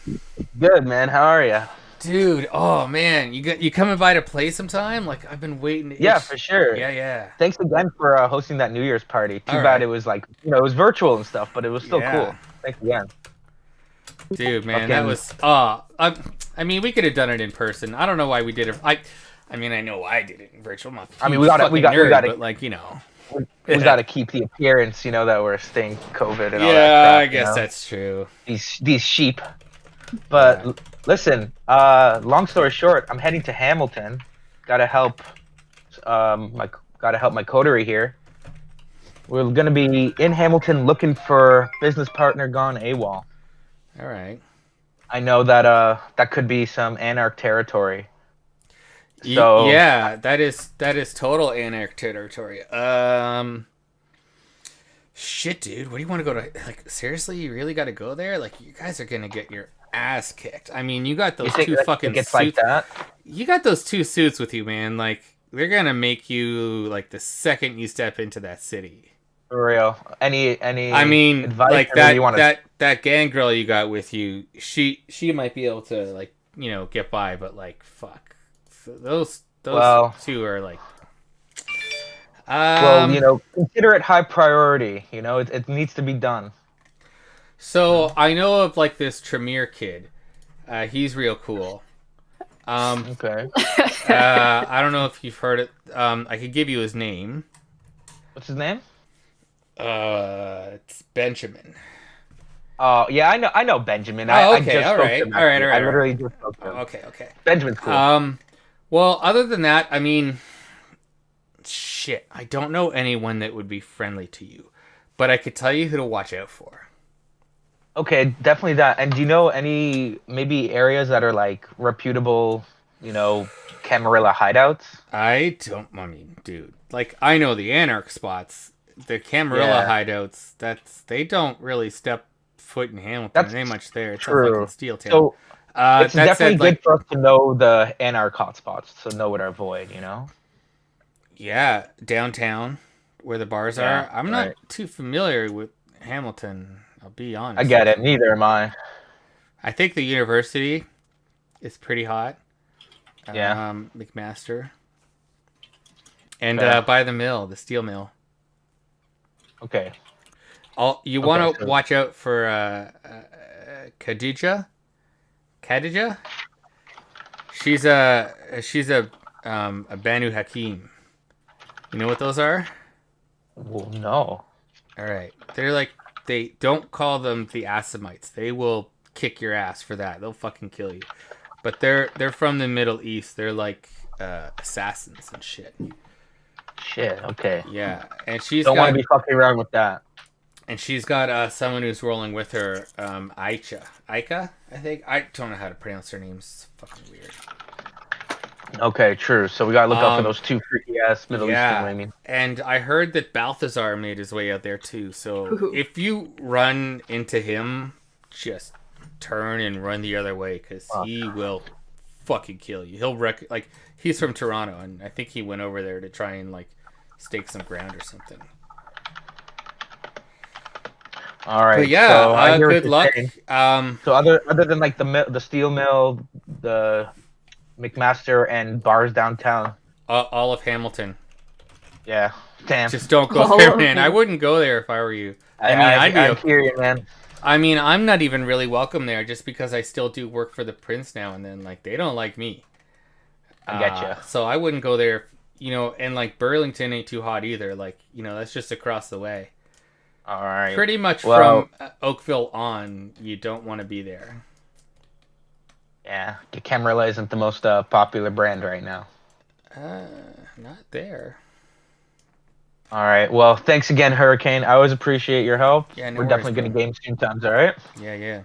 Good, man. How are you? Dude, oh man, you coming by to play sometime? Like I've been waiting to Yeah, for sure. Yeah. Thanks again for hosting that New Year's party. Too All bad right. it was like, it was virtual and stuff, but it was still Yeah. cool. Thanks again. Dude, man, Fucking- that was I mean, we could have done it in person. I don't know why we did it. I mean, I know why I did it in virtual. I'm a I mean, huge we fucking gotta- nerd, but like, We got to keep the appearance, that we're staying COVID and all that yeah, crap. I guess that's true. These sheep. But Yeah. listen, long story short, I'm heading to Hamilton. Gotta help my coterie here. We're gonna be in Hamilton looking for business partner gone AWOL. All right. I know that that could be some anarch territory. So Yeah, that is total anarch territory. Shit, dude, what do you want to go to? Like, seriously, you really got to go there? Like, you guys are gonna get your ass kicked. I mean, you got you those think two that fucking it gets suits. like that? You got those two suits with you, man. Like, they're gonna make you like the second you step into that city. For real. Any I mean, advice like or do you wanna... that gang girl you got with you, she might be able to like get by, but like fuck, those two are like. Well, consider it high priority. It needs to be done. So I know of like this Tremere kid. He's real cool. Okay. I don't know if you've heard it. I could give you his name. What's his name? It's Benjamin. Oh, yeah, I know Benjamin. Oh, I okay, just all spoke right, to him, all right, actually. all right, I literally just spoke to him. Okay. Benjamin's cool. Well, other than that, I mean, shit, I don't know anyone that would be friendly to you, but I could tell you who to watch out for. Okay, definitely that. And do you know any maybe areas that are like reputable, Camarilla hideouts? I mean, dude, like I know the Anarch spots, the Camarilla hideouts. They don't really step foot in Hamilton. That's There ain't much there. It's true. a fucking steel town. So It's that definitely said, like, good for us to know the Anarch hotspots, to know what to avoid, you know? yeah, downtown where the bars Yeah, are. I'm right. not too familiar with Hamilton. I'll be honest. I get with it. you. Neither am I. I think the university is pretty hot. Yeah. McMaster. And Fair. by the mill, the steel mill. Okay. You want to so- watch out for Khadija. Khadija. She's a Banu Hakim. You know what those are? Well, no. All right, they're like, they don't call them the Assamites. They will kick your ass for that. They'll fucking kill you. But they're from the Middle East. They're like assassins and shit. Shit. Okay. Yeah, and she's Don't want got to be fucking around with that. and she's got someone who's rolling with her, Aika, I think. I don't know how to pronounce her name. It's fucking weird. Okay, true. So we gotta look out for those two freaky ass Middle yeah. Eastern women. And I heard that Balthazar made his way out there too. So Ooh. if you run into him, just turn and run the other way, because he will fucking kill you. He'll like, he's from Toronto, and I think he went over there to try and like stake some ground or something. All right. But yeah, so I hear what good you're luck. saying. So other than like the steel mill, the McMaster, and bars downtown. All of Hamilton. Yeah. Damn. Just don't go All there, of man. I them. wouldn't go there if I were you. I mean, I hear you, man. I mean, I'm not even really welcome there, just because I still do work for the Prince now and then. Like, they don't like me. I getcha. So I wouldn't go there, you know. And like, Burlington ain't too hot either. Like, you know, that's just across the way. All right. Pretty much Well- from Oakville on, you don't want to be there. Yeah. Camarilla isn't the most popular brand right now. Not there. All right. Well, thanks again, Hurricane. I always appreciate your help. Yeah, no We're worries, definitely going to bro. game soon times, all right? Yeah.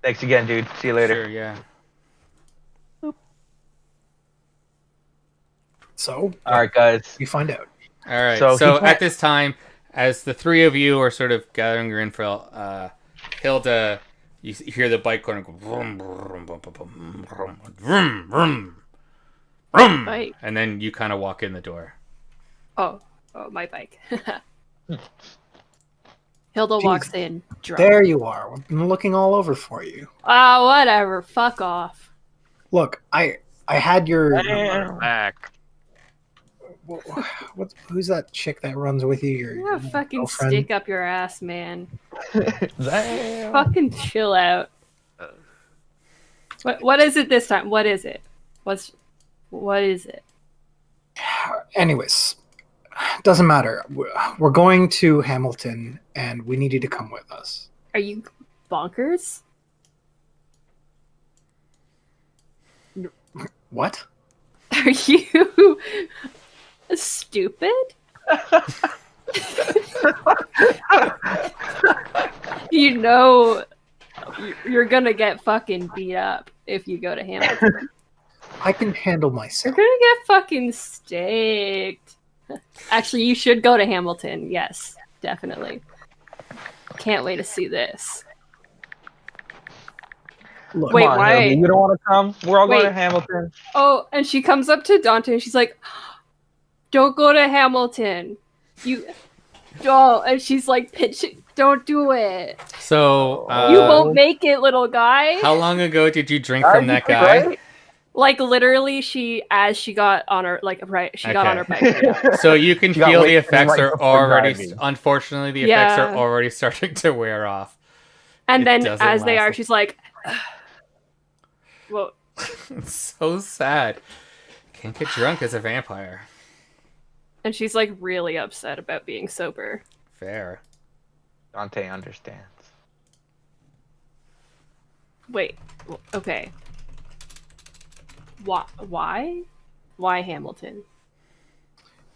Thanks again, dude. See you later. Sure, yeah. So, All right, guys. we find out. All right. So So, he can't- at this time, as the three of you are sort of gathering your info, Hilda, you hear the bike corner go vroom, vroom, vroom, vroom, vroom, vroom, vroom, vroom, Bike. and then you kind of walk in the door. Oh, my bike. Hilda Jeez. walks in drunk. There you are. I've been looking all over for you. Ah, whatever. Fuck off. Look, I had your. Back. Who's that chick that runs with you? Your You're gonna fucking girlfriend? stick up your ass, man. Damn. Fucking chill out. What is it this time? What is it? What is it? Anyways, doesn't matter. We're going to Hamilton, and we need you to come with us. Are you bonkers? What? Are you stupid? You know you're gonna get fucking beat up if you go to Hamilton. I can handle You're myself. gonna get fucking staked. Actually, you should go to Hamilton. Yes, definitely. Can't wait to see this. Look, Wait, Come on, why- Hilda, you don't want to come? We're all going Wait. to Hamilton. Oh, and she comes up to Dante and she's like, "Don't go to Hamilton. You don't." And she's like, "Pitching, don't do it. So, You won't make it, little guy." how long ago did you drink from that Are you guy? right? Like literally, she got on her got on her bike. So you can She got feel the wasted effects right are before already, driving. unfortunately, the effects are Yeah. already starting to wear off. And It then doesn't as they last are, she's like, "Well, It's so sad. Can't get drunk as a vampire. and she's like really upset about being sober." Fair. Dante understands. Wait, okay. Why? Why Hamilton?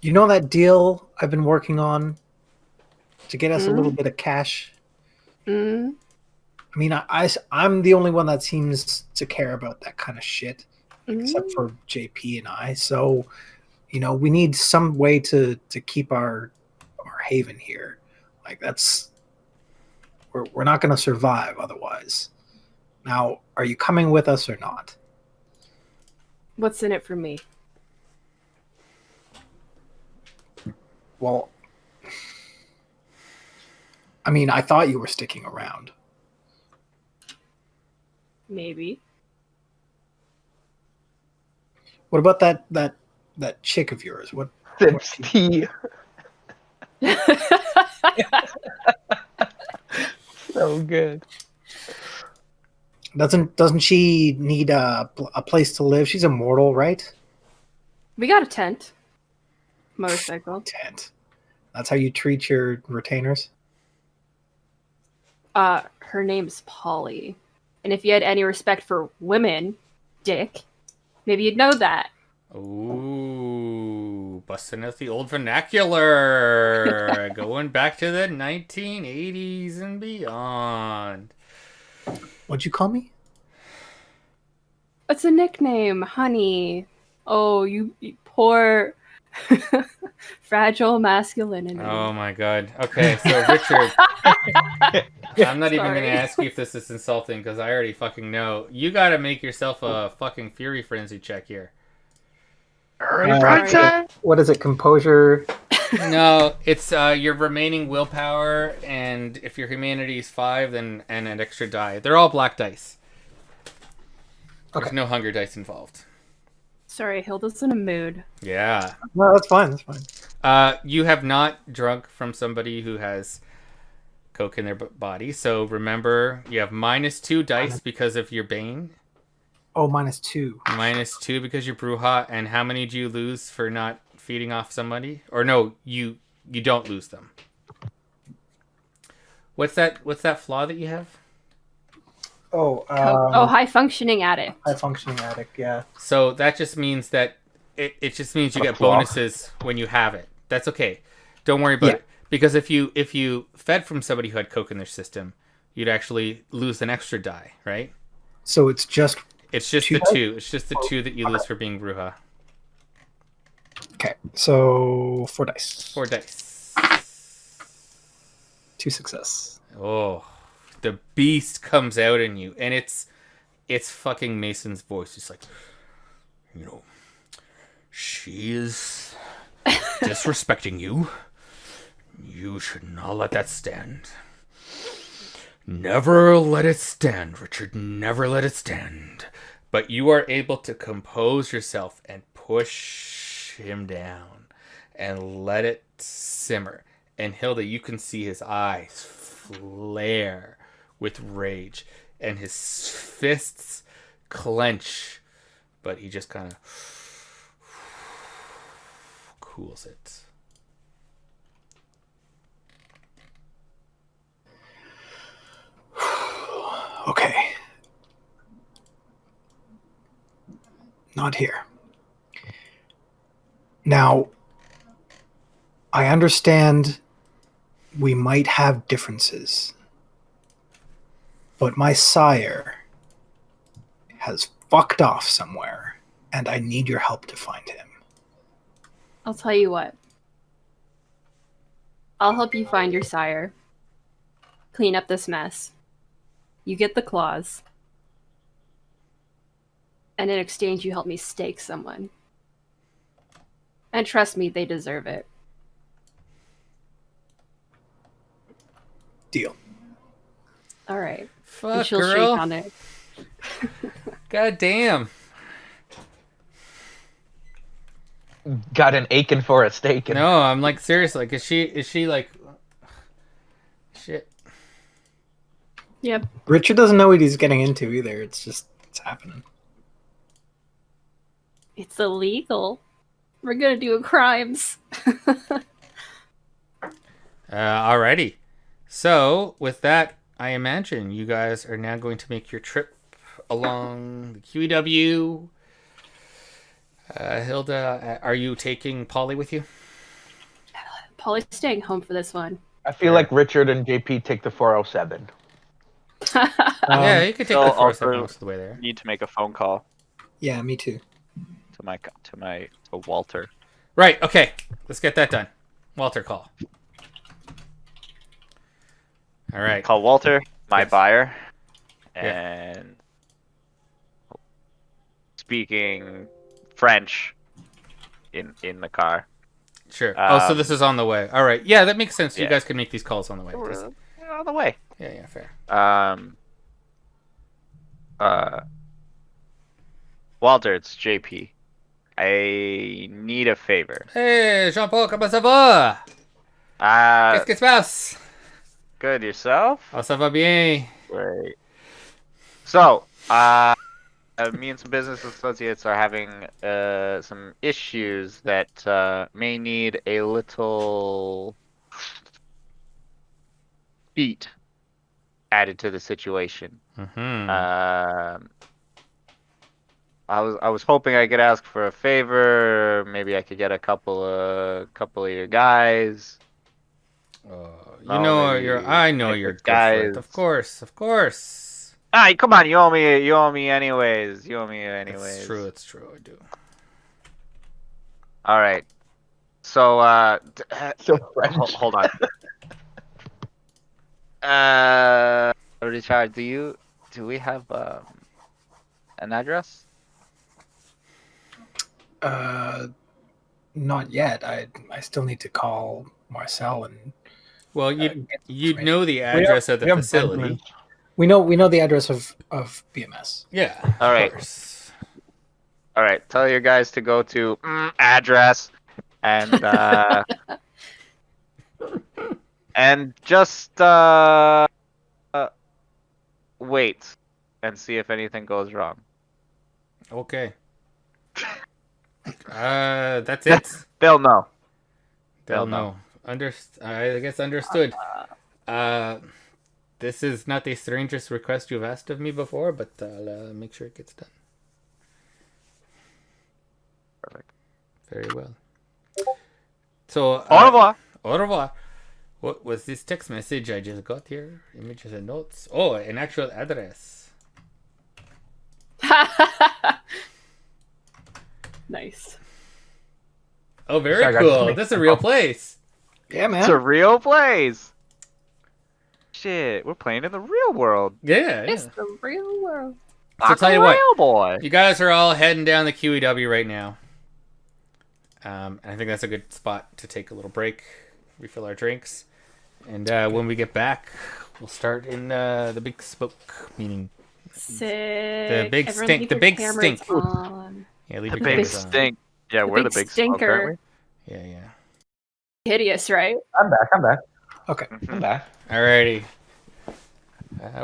you know that deal I've been working on to get us a Hmm? little bit of cash? Mm? I mean, I'm the only one that seems to care about that kind of shit, except for JP and I. So, you know, we need some way to keep our haven here. Like we're not going to survive otherwise. Now, are you coming with us or not? What's in it for me? Well, I mean, I thought you were sticking around. Maybe. What about that chick of yours? What? Sips tea. So good. Doesn't she need a place to live? She's immortal, right? We got a tent. Motorcycle. Tent. That's how you treat your retainers? Her name's Polly. And if you had any respect for women, Dick, maybe you'd know that. Ooh, busting out the old vernacular. Going back to the 1980s and beyond. What'd you call me? It's a nickname, honey. Oh, you poor fragile masculinity. Oh my god. Okay, so Richard, I'm not even going to ask you if this is insulting because I already fucking know. You got to make yourself a fucking fury frenzy check here. What is it? Composure. No, it's your remaining willpower, and if your humanity is 5, then and an extra die. They're all black dice. There's no hunger dice involved. Sorry, Hilda's in a mood. Yeah. No, that's fine. That's fine. You have not drunk from somebody who has coke in their body, so remember you have -2 dice because of your bane. Oh, -2. -2 because you're Bruja, and how many do you lose for not feeding off somebody? Or no, you don't lose them. What's that flaw that you have? High functioning addict. High functioning addict, yeah. So that just means that it just means you get flaw. bonuses when you have it. That's okay. Don't worry about it. Because if you fed from somebody who had coke in their system, you'd actually lose an extra die, right? So it's just the 2. It's just the 2 that you lose for being Bruja. okay. So 4 dice. 4 dice. 2 success. Oh, the beast comes out in you, and it's fucking Mason's voice. It's like, she is disrespecting you. You should not let that stand. Never let it stand, Richard. Never let it stand. But you are able to compose yourself and push him down and let it simmer. And Hilda, you can see his eyes flare with rage and his fists clench, but he just kind of cools it. Okay. Not here. Now, I understand we might have differences, but my sire has fucked off somewhere, and I need your help to find him. I'll tell you what. I'll help you find your sire. Clean up this mess. You get the claws. And in exchange, you help me stake someone. And trust me, they deserve it. Deal. All right. Fuck, And she'll girl. shake on it. God damn. Got an aching for a steak. And No, I'm like, seriously, like, is she like, shit. Yep. Richard doesn't know what he's getting into either. It's happening. It's illegal. We're gonna do crimes. Alrighty. So, with that, I imagine you guys are now going to make your trip along the QEW. Hilda, are you taking Polly with you? Polly's staying home for this one. I feel like Richard and JP take the 407. Yeah, you could take so the 407 also- most of the way there. Need to make a phone call Yeah, me too. to Walter. Right, okay. Let's get that done. Walter, call. Alright. Call Walter, my Yes. buyer, Yeah. and speaking French in the car. Sure. So this is on the way. All right. Yeah, that makes sense. You yeah. guys can make these calls on the way. We're on the way. Yeah, fair. Walter, it's JP. I need a favor. Hey, Jean-Paul, comment ça va? Qu'est-ce qui se passe? Good, yourself? Oh, ça va bien. Great. So, me and some business associates are having some issues that may need a little feet added to the situation. Mm-hmm. I was hoping I could ask for a favor. Maybe I could get a couple of your guys. I know you're good for it. Of course. Ah, come on, you owe me anyways. It's true, I do. All right. So So French. hold on. Richard, do we have an address? Not yet. I still need to call Marcel and. Well, you'd know the address of the facility. We know the address of BMS. Yeah. All right. Course. All right. Tell your guys to go to address and and just wait and see if anything goes wrong. Okay. That's it. They'll know. They'll know. I guess understood. This is not the strangest request you've asked of me before, but I'll make sure it gets done. Perfect. Very well. So, Au revoir. Au revoir. What was this text message I just got here? Images and notes. Oh, an actual address. Nice. Oh, very cool. This is a real place. Yeah, man. It's a real place. Shit, we're playing in the real world. Yeah. It's the real world. So tell you what, real boy. you guys are all heading down the QEW right now. And I think that's a good spot to take a little break, refill our drinks, and when we get back, we'll start in the big spoke meeting. Sick. The big Everyone stink. leave The your big cameras stink. on. Yeah, leave The your big cameras on. stink. Yeah, we're the big stinker. smoke, aren't Yeah. Hideous, right? I'm back. Okay. we? I'm back. Alrighty.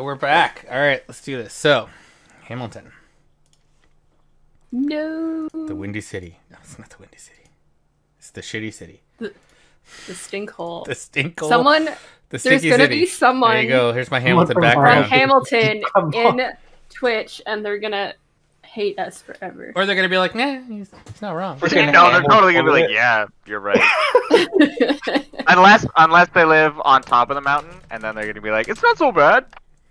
We're back. Alright, let's do this. So, Hamilton. No. The Windy City. No, it's not the Windy City. It's the shitty city. The stink hole. The stink hole. Someone. The There's stinky gonna city. be someone There you go. Here's my Hamilton from from background. Hamilton Come on. in Twitch, and they're gonna hate us forever. Or they're gonna be like, nah, he's not wrong. We're No, gonna they're hammer totally gonna be over like, it. yeah, you're right. unless they live on top of the mountain, and then they're gonna be like, it's not so bad.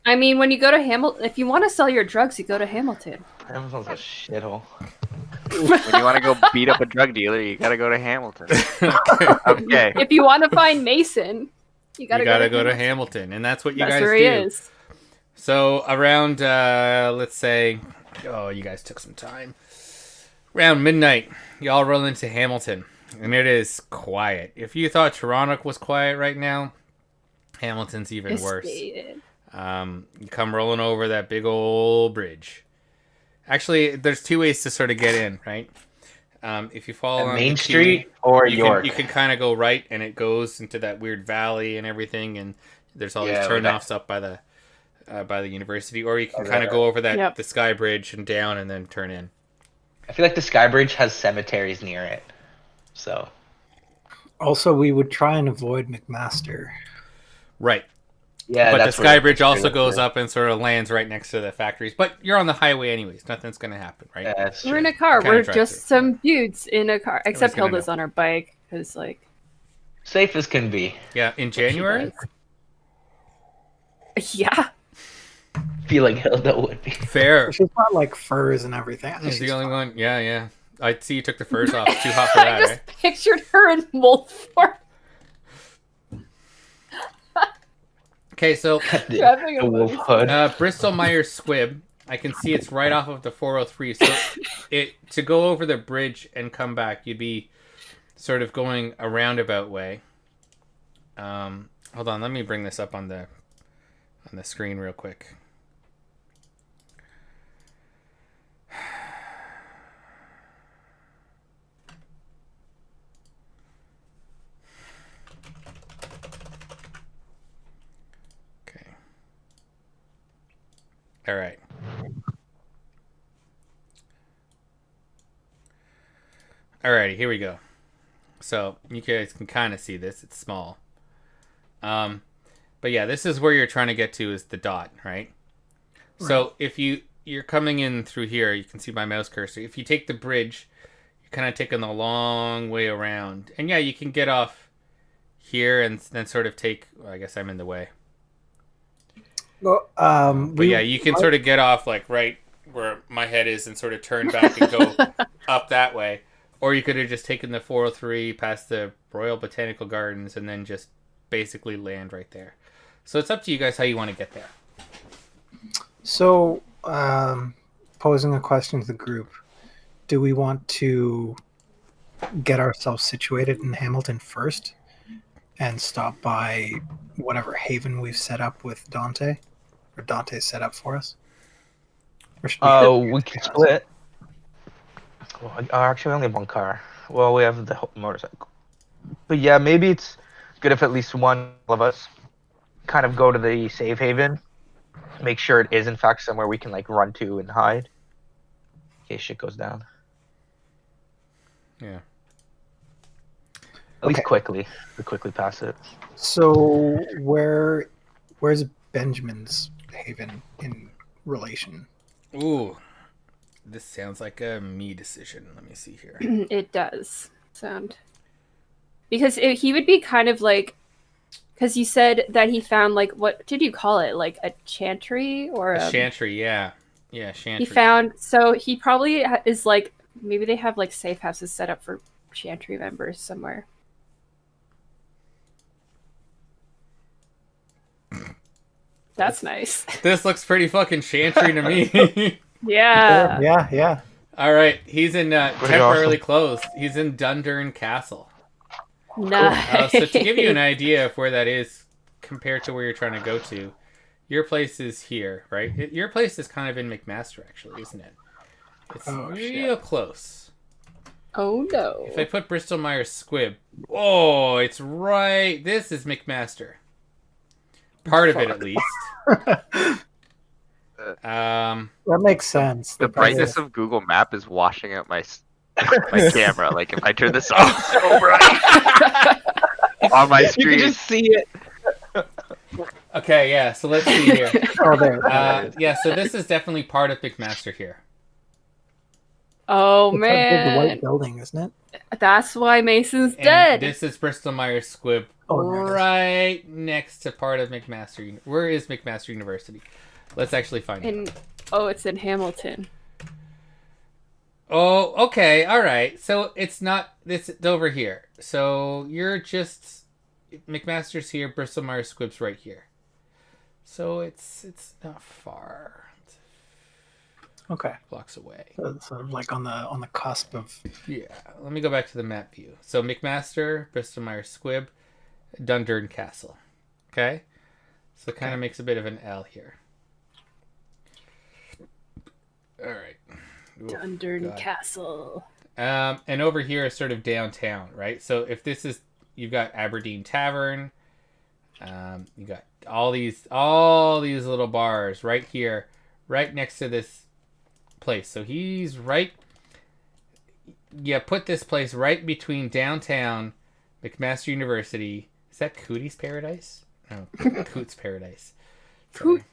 I mean, when you go to Hamilton, if you want to sell your drugs, you go to Hamilton. Amazon's a shithole. When you want to go beat up a drug dealer, you gotta go to Hamilton. Okay. If you want to find Mason, you gotta, go to Hamilton, and that's what you That's guys where do. he is. So around, let's say, you guys took some time. Around midnight, y'all roll into Hamilton, and it is quiet. If you thought Toronto was quiet right now, Hamilton's even worse. You come rolling over that big old bridge. Actually, there's two ways to sort of get in, right? If you follow on Main the Street queue, or you York. can kind of go right, and it goes into that weird valley and everything, and there's all these turnoffs up by the university, or you can kind of go over that the sky bridge and down, and then turn in. I feel like the Sky Bridge has cemeteries near it, so. Also, we would try and avoid McMaster. Right. Yeah, but the that's sky where- bridge also goes up and sort of lands right next to the factories. But you're on the highway anyways. Nothing's going to happen, right? Yeah, that's We're true. in a car. Kinda We're drive just through. some dudes in a car. Except gonna Hilda's on her bike, because like. Safe as can be. Yeah, in January? Yeah. Feel like Hilda would be. Fair. She's got like furs and everything. He's the She's only fine. one. Yeah. I see you took the furs off. It's too hot for I that, just right? pictured her in mold form. Okay, so Having a The wolf mood. hood. Bristol Myers Squibb I can see it's right off of the 403. So to go over the bridge and come back, you'd be sort of going a roundabout way. Hold on, let me bring this up on the screen real quick. Okay. All right. Alrighty, here we go. So you guys can kind of see this. It's small. But yeah, this is where you're trying to get to is the dot, right? So if you're coming in through here, you can see my mouse cursor. If you take the bridge, you're kind of taking the long way around. And yeah, you can get off here and then sort of take... Well, I guess I'm in the way. Well, but yeah, you can sort of get off like right where my head is and sort of turn back and go up that way. Or you could have just taken the 403 past the Royal Botanical Gardens and then just basically land right there. So it's up to you guys how you want to get there. So, posing a question to the group, do we want to get ourselves situated in Hamilton first and stop by whatever haven we've set up with Dante? Or Dante set up for us? Or should We can split. Well, actually, we only have one car. Well, we have the motorcycle. But yeah, maybe it's good if at least one of us kind of go to the safe haven, make sure it is in fact somewhere we can like run to and hide in case shit goes down. Yeah. At least quickly. We quickly pass it. So where's Benjamin's haven in relation? Ooh. This sounds like a me decision. Let me see here. It does sound. Because he would be kind of like... Because you said that he found, like, what did you call it? Like a chantry or a chantry, yeah. Yeah, chantry. He found... So he probably is like... Maybe they have, like, safe houses set up for chantry members somewhere. That's nice. This looks pretty fucking chantry to me. Yeah. Yeah. All right, he's in temporarily closed. He's in Dundurn Castle. Nice. So to give you an idea of where that is compared to where you're trying to go to, your place is here, right? Your place is kind of in McMaster, actually, isn't it? It's real close. Oh no! If I put Bristol Myers Squibb, oh, it's right. This is McMaster. Part of it, at least. That makes sense. The brightness of Google Map is washing out my camera. Like if I turn this off, so bright on my screen. You can just see it. Okay, yeah. So let's see here. Oh, there. Yeah. So this is definitely part of McMaster here. Oh It's man! a big white building, isn't it? That's why Mason's And dead. this is Bristol Myers Squibb, Oh, there it is. right next to part of McMaster. Where is McMaster University? Let's actually find it. It's in Hamilton. Oh, okay, all right. So it's not this. It's over here. So you're just McMaster's here. Bristol Myers Squibb's right here. So it's not far. It's Okay. blocks away. So it's sort of like on the cusp of. Yeah. Let me go back to the map view. So McMaster, Bristol Myers Squibb, Dundurn Castle. Okay. So it kind of makes a bit of an L here. All right. Dundurn God. Castle. And over here is sort of downtown, right? So if this is, you've got Aberdeen Tavern. You got all these little bars right here, right next to this place. So he's right. Yeah, put this place right between downtown, McMaster University. Is that Cootie's Paradise? No, Coot's Paradise. Coot.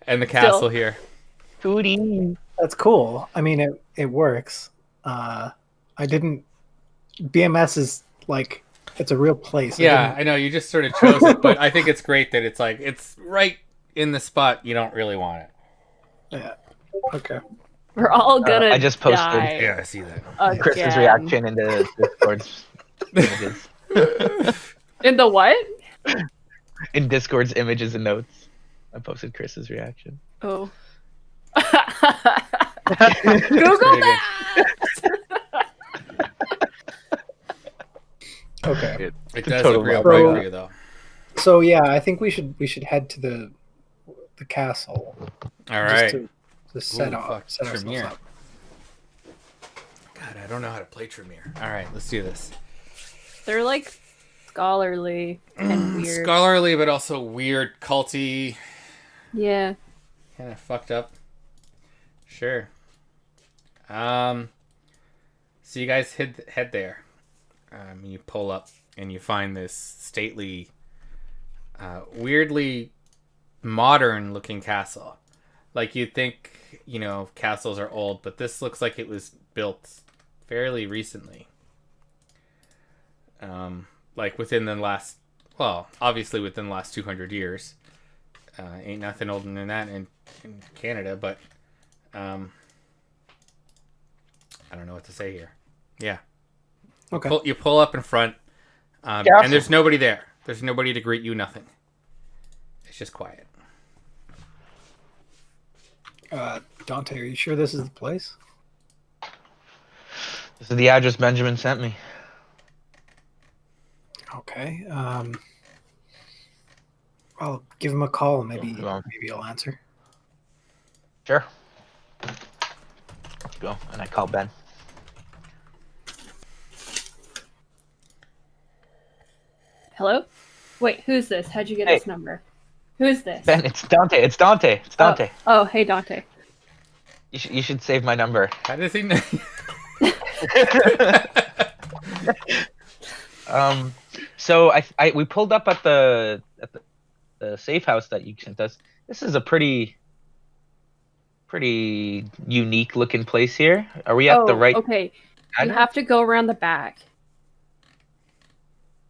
And the castle here. Foodie. That's cool. I mean, it works. I didn't. BMS is like it's a real place. Yeah, I know you just sort of chose it, but I think it's great that it's like it's right in the spot you don't really want it. Yeah. Okay. We're all gonna I just posted. die Yeah, I see that. again. Chris's reaction in the Discord's images. In the what? In Discord's images and notes. I posted Chris's reaction. Oh. Google Pretty that. Okay. It does Total look real vibe. bright So- for you, though. So yeah, I think we should head to the castle. All Just right. to set Ooh, up fuck, set ourselves Tremere. up. God, I don't know how to play Tremere. All right, let's do this. They're like scholarly and weird. Scholarly, but also weird, culty, Yeah. kind of fucked up. Sure. So you guys head there. You pull up and you find this stately, weirdly modern-looking castle. Like you'd think, castles are old, but this looks like it was built fairly recently. Like within the last, obviously within the last 200 years. Ain't nothing older than that in Canada, but I don't know what to say here. Yeah. Okay. You pull up in front, and Castle. there's nobody there. There's nobody to greet you, nothing. It's just quiet. Dante, are you sure this is the place? This is the address Benjamin sent me. Okay. I'll give him a call. Maybe Well. he'll answer. Sure. Go. And I call Ben. Hello? Wait, who's this? How'd you get Hey. this number? Who's this? Ben, it's Dante. It's Dante. It's Dante. Oh, hey Dante. You should save my number. How does he know? So we pulled up at the safe house that you sent us. This is a pretty unique looking place here. Are we at the right? Okay. You address? have to go around the back.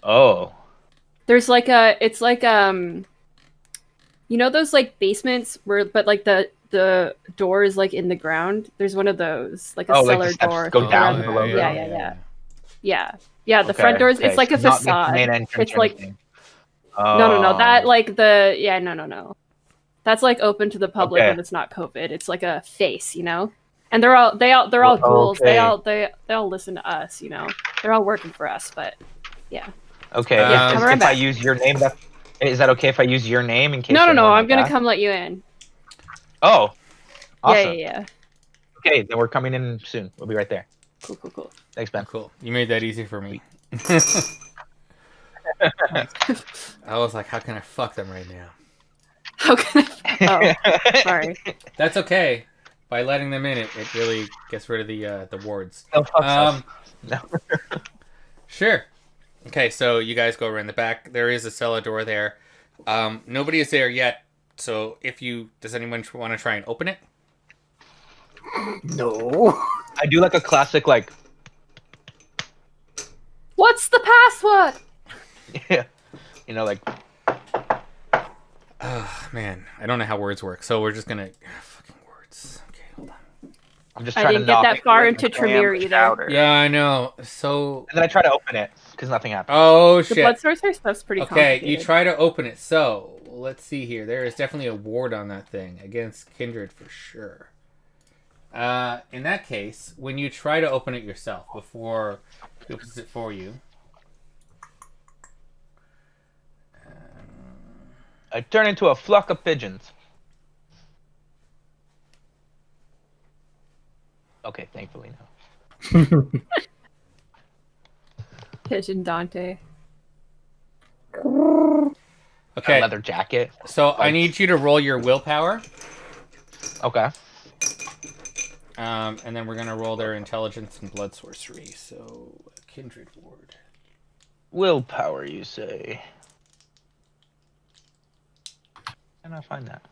Oh. There's like it's like those like basements but like the door is like in the ground. There's one of those, like a Oh, like cellar the steps door. go down around- below. Yeah. Yeah, the front doors, it's like a Not the facade. main entrance It's or like anything. no. That Oh. like no. That's like open to the public Okay. when it's not COVID. It's like a face, And they're all ghouls. Okay. They all listen to us, They're all working for us, but Okay. Yeah, come right if I back. use your name, is that okay if I use your name in case? no. anyone I'm like gonna that? come let you in. Oh. Awesome. Yeah. Okay, then we're coming in soon. We'll be right there. Cool. Thanks, Ben. Cool. You made that easy for me. I was like, how can I fuck them right now? How can I? Oh, sorry. That's okay. By letting them in, it really gets rid of the wards. No, fuck us. No. Sure. Okay, so you guys go around the back. There is a cellar door there. Nobody is there yet. So does anyone want to try and open it? No. I do like a classic, like, What's the password? yeah, like, Oh, man. I don't know how words work. So we're just going to... Fucking words. Okay, hold on. I'm just I trying didn't to get knock. that far into Tremere either. Chowder. Yeah, I know. So... And then I try to open it because nothing happened. Oh, The shit. blood sorcerer stuff's pretty Okay, complicated. you try to open it. So, let's see here. There is definitely a ward on that thing against Kindred for sure. In that case, when you try to open it yourself before he opens it for you, I turn into a flock of pigeons. Okay, thankfully no. Pigeon Dante. A okay. leather jacket. So I need you to roll your willpower, Okay. and then we're gonna roll their intelligence and blood sorcery. So Kindred ward. Willpower, you say? Can I find that?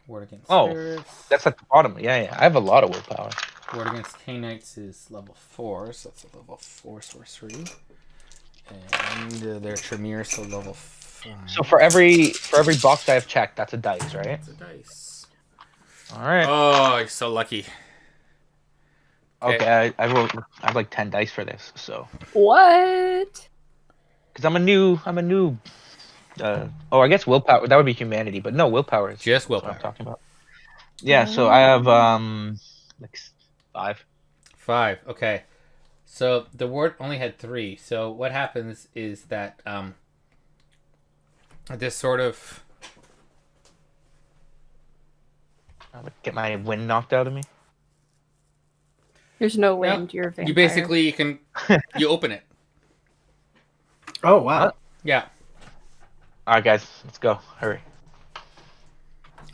Ward against Oh. spirits. That's at the bottom. Yeah. I have a lot of willpower. Ward against K-Knights is level 4, so that's a level 4 sorcery. And their Tremere, so level 5. So for every box I have checked, that's a dice, right? It's a dice. All right. Oh, you're so lucky. Okay, I have like 10 dice for this, so What? because I'm a noob. I guess willpower. That would be humanity, but no, willpower is Just what I'm willpower. talking about. Yeah, so I have like 5. 5. Okay. So the ward only had 3. So what happens is that this sort of I would get my wind knocked out of me. There's no wind. You're a vampire. you basically you open it. Oh wow! Huh? Yeah. All right, guys, let's go. Hurry.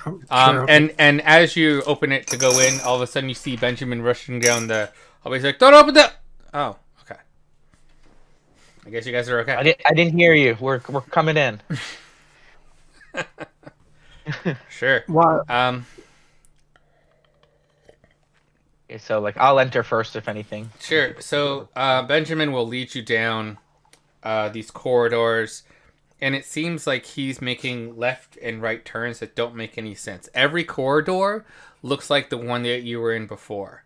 Sure. And as you open it to go in, all of a sudden you see Benjamin rushing down the hallway. He's like, "Don't open that!" Oh, okay. I guess you guys are okay. I didn't hear you. We're coming in. Sure. Wow. Okay, so like I'll enter first if anything. Sure. So Benjamin will lead you down these corridors, and it seems like he's making left and right turns that don't make any sense. Every corridor looks like the one that you were in before,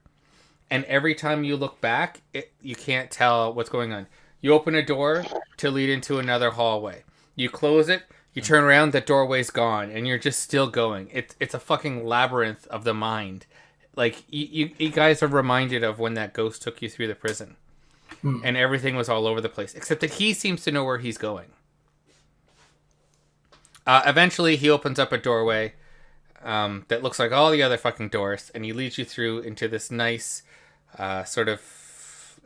and every time you look back, you can't tell what's going on. You open a door to lead into another hallway. You close it. You turn around, the doorway's gone, and you're just still going. It's a fucking labyrinth of the mind. Like, you guys are reminded of when that ghost took you through the prison. And everything was all over the place. Except that he seems to know where he's going. Eventually, he opens up a doorway that looks like all the other fucking doors. And he leads you through into this nice sort of...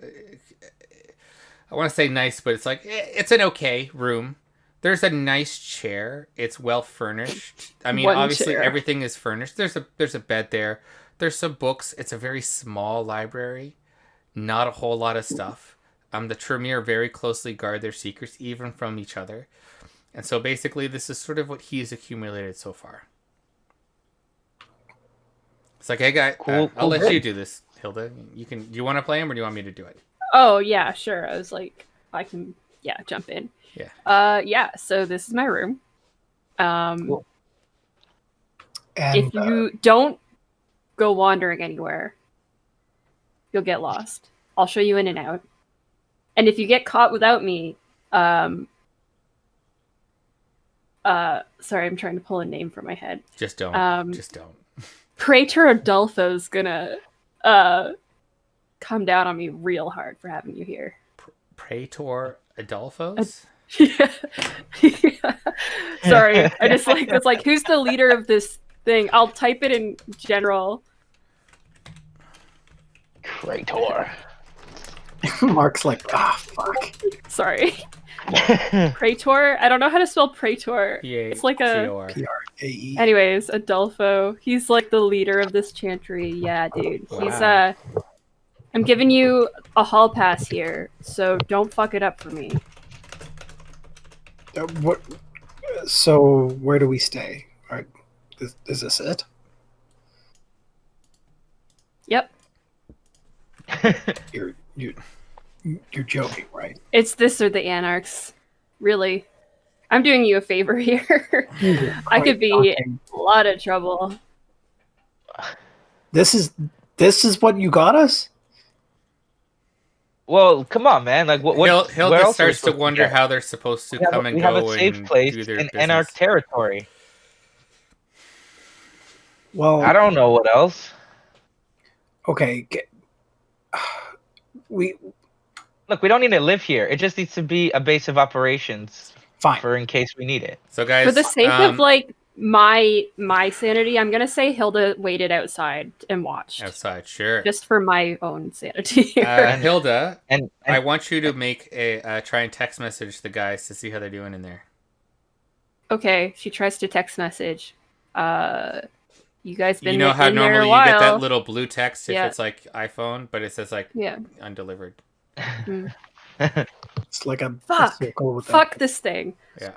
I want to say nice, but it's like... It's an okay room. There's a nice chair. It's well furnished. I mean, obviously, everything is furnished. There's a bed there. There's some books. It's a very small library. Not a whole lot of stuff. The Tremere very closely guard their secrets, even from each other. And so basically, this is sort of what he's accumulated so far. It's like, hey, guy, I'll let you do this, Hilda. Do you want to play him, or do you want me to do it? Oh yeah, sure. I was like, I can, jump in. Yeah. So this is my room. And, if you don't go wandering anywhere, you'll get lost. I'll show you in and out. And if you get caught without me, sorry, I'm trying to pull a name from my head. Just don't. Just don't. Praetor Adolfo's gonna come down on me real hard for having you here. Praetor Adolphos? Yeah. Sorry, I just it's like, who's the leader of this thing? I'll type it in general. Praetor. Mark's like, fuck. Sorry. Praetor? I don't know how to spell Praetor. It's like a... P-R-A-E. Anyways, Adolfo. He's like the leader of this chantry. Yeah, dude. Wow. He's, I'm giving you a hall pass here, so don't fuck it up for me. What? So where do we stay? Right, is this it? Yep. You're joking, right? It's this or the Anarchs. Really. I'm doing you a favor here. I could be in a lot of trouble. This is what you got us? Well, come on, man. Like, what? He'll where just else are we starts to supposed wonder get? how they're supposed to come and We go have a safe and place do their in business. Anarch territory. Well, I don't know what else. Okay. We Look, we don't need to live here. It just needs to be a base of operations fine. for in case we need it. So, guys, For the sake of like my sanity, I'm gonna say Hilda waited outside and watched. outside, sure. Just for my own sanity here. Hilda, And I want you to make a try and text message the guys to see how they're doing in there. Okay, she tries to text message. You guys been You know how in there normally a while. you get that little blue text if Yeah. it's like iPhone, but it says like undelivered. It's like a Fuck. circle with Fuck this thing. Yeah.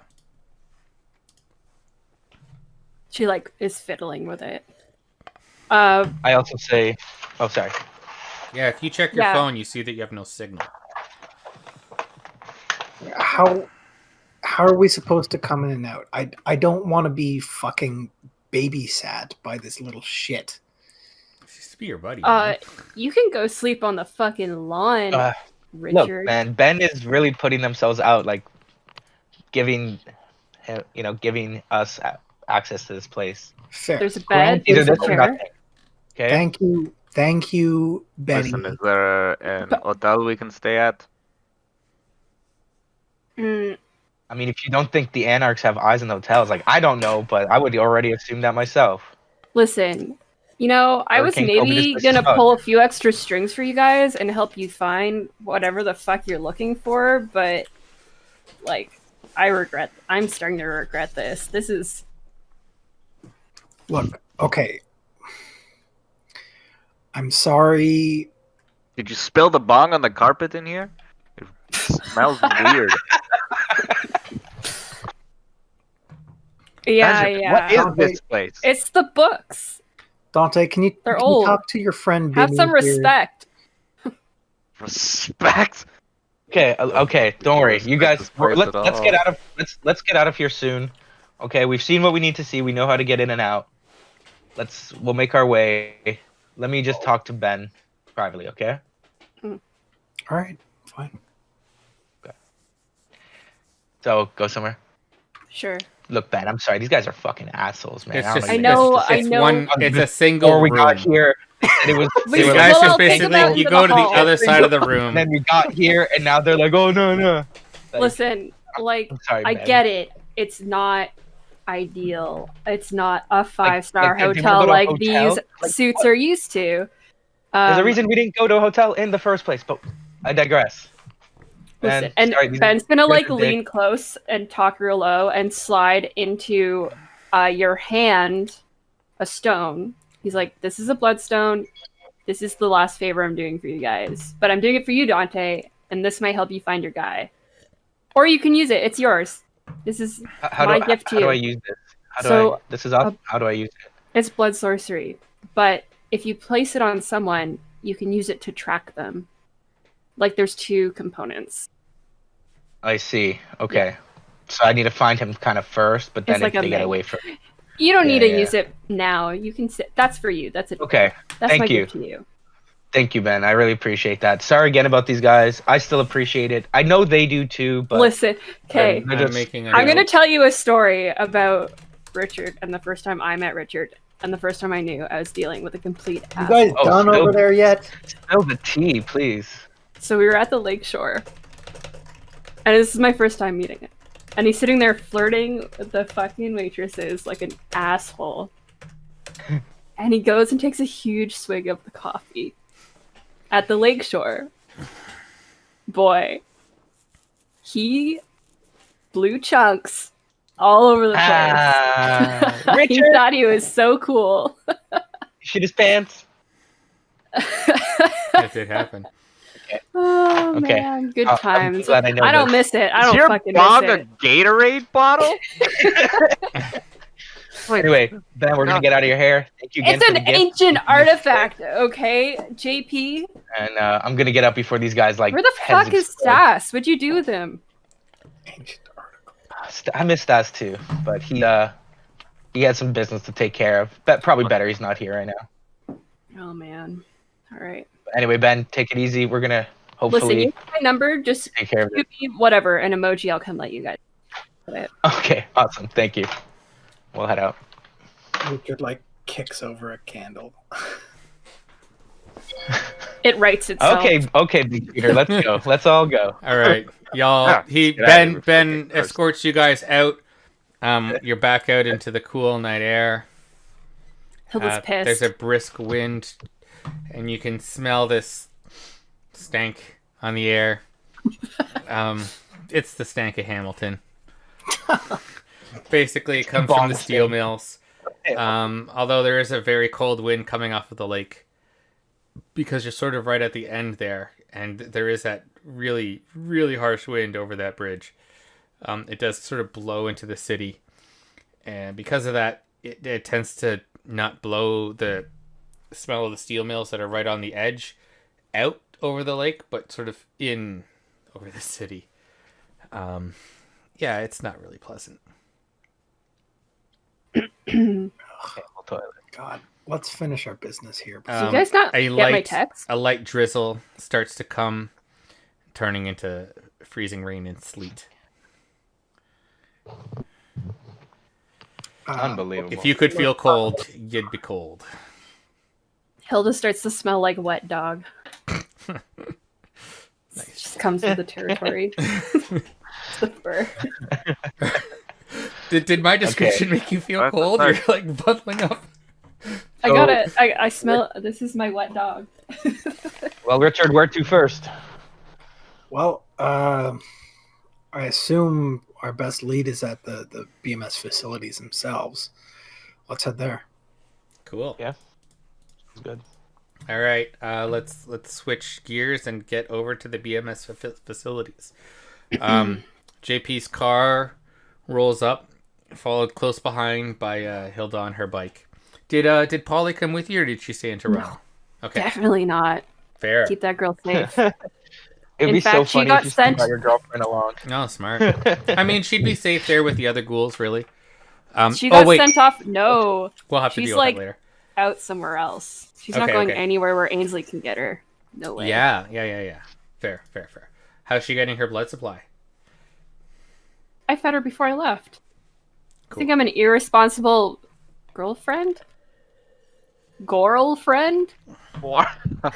She like is fiddling with it. I also say, oh, sorry. Yeah, if you check your Yeah. phone, you see that you have no signal. How are we supposed to come in and out? I don't want to be fucking babysat by this little shit. She used to be your buddy. man. You can go sleep on the fucking lawn, Look, Richard. man, Ben is really putting themselves out, like giving giving us access to this place. Fair. There's a bed. Granted, Either There's a this or chair. nothing. Okay. Thank you, Benny. Listen, is there an hotel we can stay at? Mm, I mean, if you don't think the Anarchs have eyes in the hotels, like I don't know, but I would already assume that myself. listen, I was Hurricane told me maybe this gonna sucks. pull a few extra strings for you guys and help you find whatever the fuck you're looking for, but I'm starting to regret this. This is Look, okay. I'm sorry. Did you spill the bong on the carpet in here? It smells weird. yeah, What yeah. is this place? It's the books. Dante, can you They're can you old. talk to your friend Have Benny some here? respect. Respect. Okay, don't worry. You guys, This place let's at let's all. get out of let's get out of here soon. Okay, we've seen what we need to see. We know how to get in and out. We'll make our way. Let me just talk to Ben privately, okay? All right, fine. So go somewhere. Sure. Look, Ben, I'm sorry. These guys are fucking assholes, man. It's don't just, I even- know, it's, I it's know. one. It's a single Before we room. got here, they said it was. We- They You were guys Well, just think basically about you the go to the hall. other side of the and room. then we got here, and now they're like, "Oh no." Like, Listen, I'm sorry, I Ben. get it. It's not ideal. It's not a 5-star like, they wanna hotel go to a like hotel? these Like, suits what? are used to. There's a reason we didn't go to a hotel in the first place, but I digress. Listen, Ben, and sorry, these Ben's gonna guys are lean dicks. close and talk real low and slide into your hand a stone. He's like, "This is a bloodstone. This is the last favor I'm doing for you guys, but I'm doing it for you, Dante, and this might help you find your guy. Or you can use it. It's yours. This is my gift to How do you. I use this? This is uh, how do I use it? It's blood sorcery, but if you place it on someone, you can use it to track them. Like there's 2 components. I see. Okay. So I need to find him kind of first, but then It's like if a they get mag- away from me. You don't need to Yeah. use it now. You can sit. That's for you. That's it. Okay. That's thank my you. gift to you. Thank you, Ben. I really appreciate that. Sorry again about these guys. I still appreciate it. I know they do too, but Listen, okay. they're I'm just- making a I'm note. gonna tell you a story about Richard and the first time I met Richard and the first time I knew I was dealing with a complete You asshole. guys Oh, done no. over there yet? spill the tea, please. So we were at the lakeshore, and this is my first time meeting him. And he's sitting there flirting with the fucking waitresses like an asshole. And he goes and takes a huge swig of the coffee at the lakeshore. Boy, he blew chunks all over the place. Ah, He Richard, thought he was so cool. shit his pants. That did happen. Oh Okay. man, good I'm times. glad I know don't this. miss it. I Is don't your fucking bong miss a it. Gatorade bottle? Anyway, Ben, we're gonna get out of your hair. Thank you again It's for an the gift. ancient artifact, okay? JP, And I'm gonna get out before these guys like. where the heads fuck is explode. Stas? What'd you do with him? Ancient article. I miss Stas too, but he had some business to take care of. Probably better he's not here right now. Oh man. All right. But anyway, Ben, take it easy. We're gonna Listen, hopefully you have my number. Just take care of it. shoot me whatever, an emoji. I'll come let you guys. Okay, awesome. Thank you. We'll head out. Richard kicks over a candle. It writes itself. Okay, Big Peter. Let's go. Let's all go. All right, y'all. Yeah, He get out of here Ben first. escorts you guys out. You're back out into the cool night air. Hilda's pissed. There's a brisk wind, and you can smell this stank on the air. It's the stank of Hamilton. Basically, it comes from the steel mills. Although there is a very cold wind coming off of the lake, because you're sort of right at the end there, and there is that really, really harsh wind over that bridge. It does sort of blow into the city, and because of that, it tends to not blow the smell of the steel mills that are right on the edge out over the lake, but sort of in over the city. Yeah, it's not really pleasant. Toilet. God, let's finish our business here. Did you guys not a get my light- text? A light drizzle starts to come, turning into freezing rain and sleet. Unbelievable. If you could feel cold, you'd be cold. Hilda starts to smell like wet dog. Nice. Just comes with the territory. It's the fur. Did my description make you feel That's cold? fine. You're like bundling up. I got it. I smell. This is my wet dog. Well, Richard, where to first? Well, I assume our best lead is at the BMS facilities themselves. Let's head there. Cool. Yeah. That's good. All right. Let's switch gears and get over to the BMS facilities. JP's car rolls up, followed close behind by Hilda on her bike. Did Polly come with you, or did she stay in Toronto? No. Okay, Definitely not. fair. Keep that girl safe. It'd In be so fact, she funny got if you sent- brought your girlfriend along. No, smart. I mean, she'd be safe there with the other ghouls, really. She got wait. sent off. No, We'll have to she's deal like- with that later. out somewhere else. She's not Okay, going okay. anywhere where Ainsley can get her. No way. Yeah. Fair. How's she getting her blood supply? I fed her before I left. I Cool. think I'm an irresponsible girlfriend. Girlfriend. What? All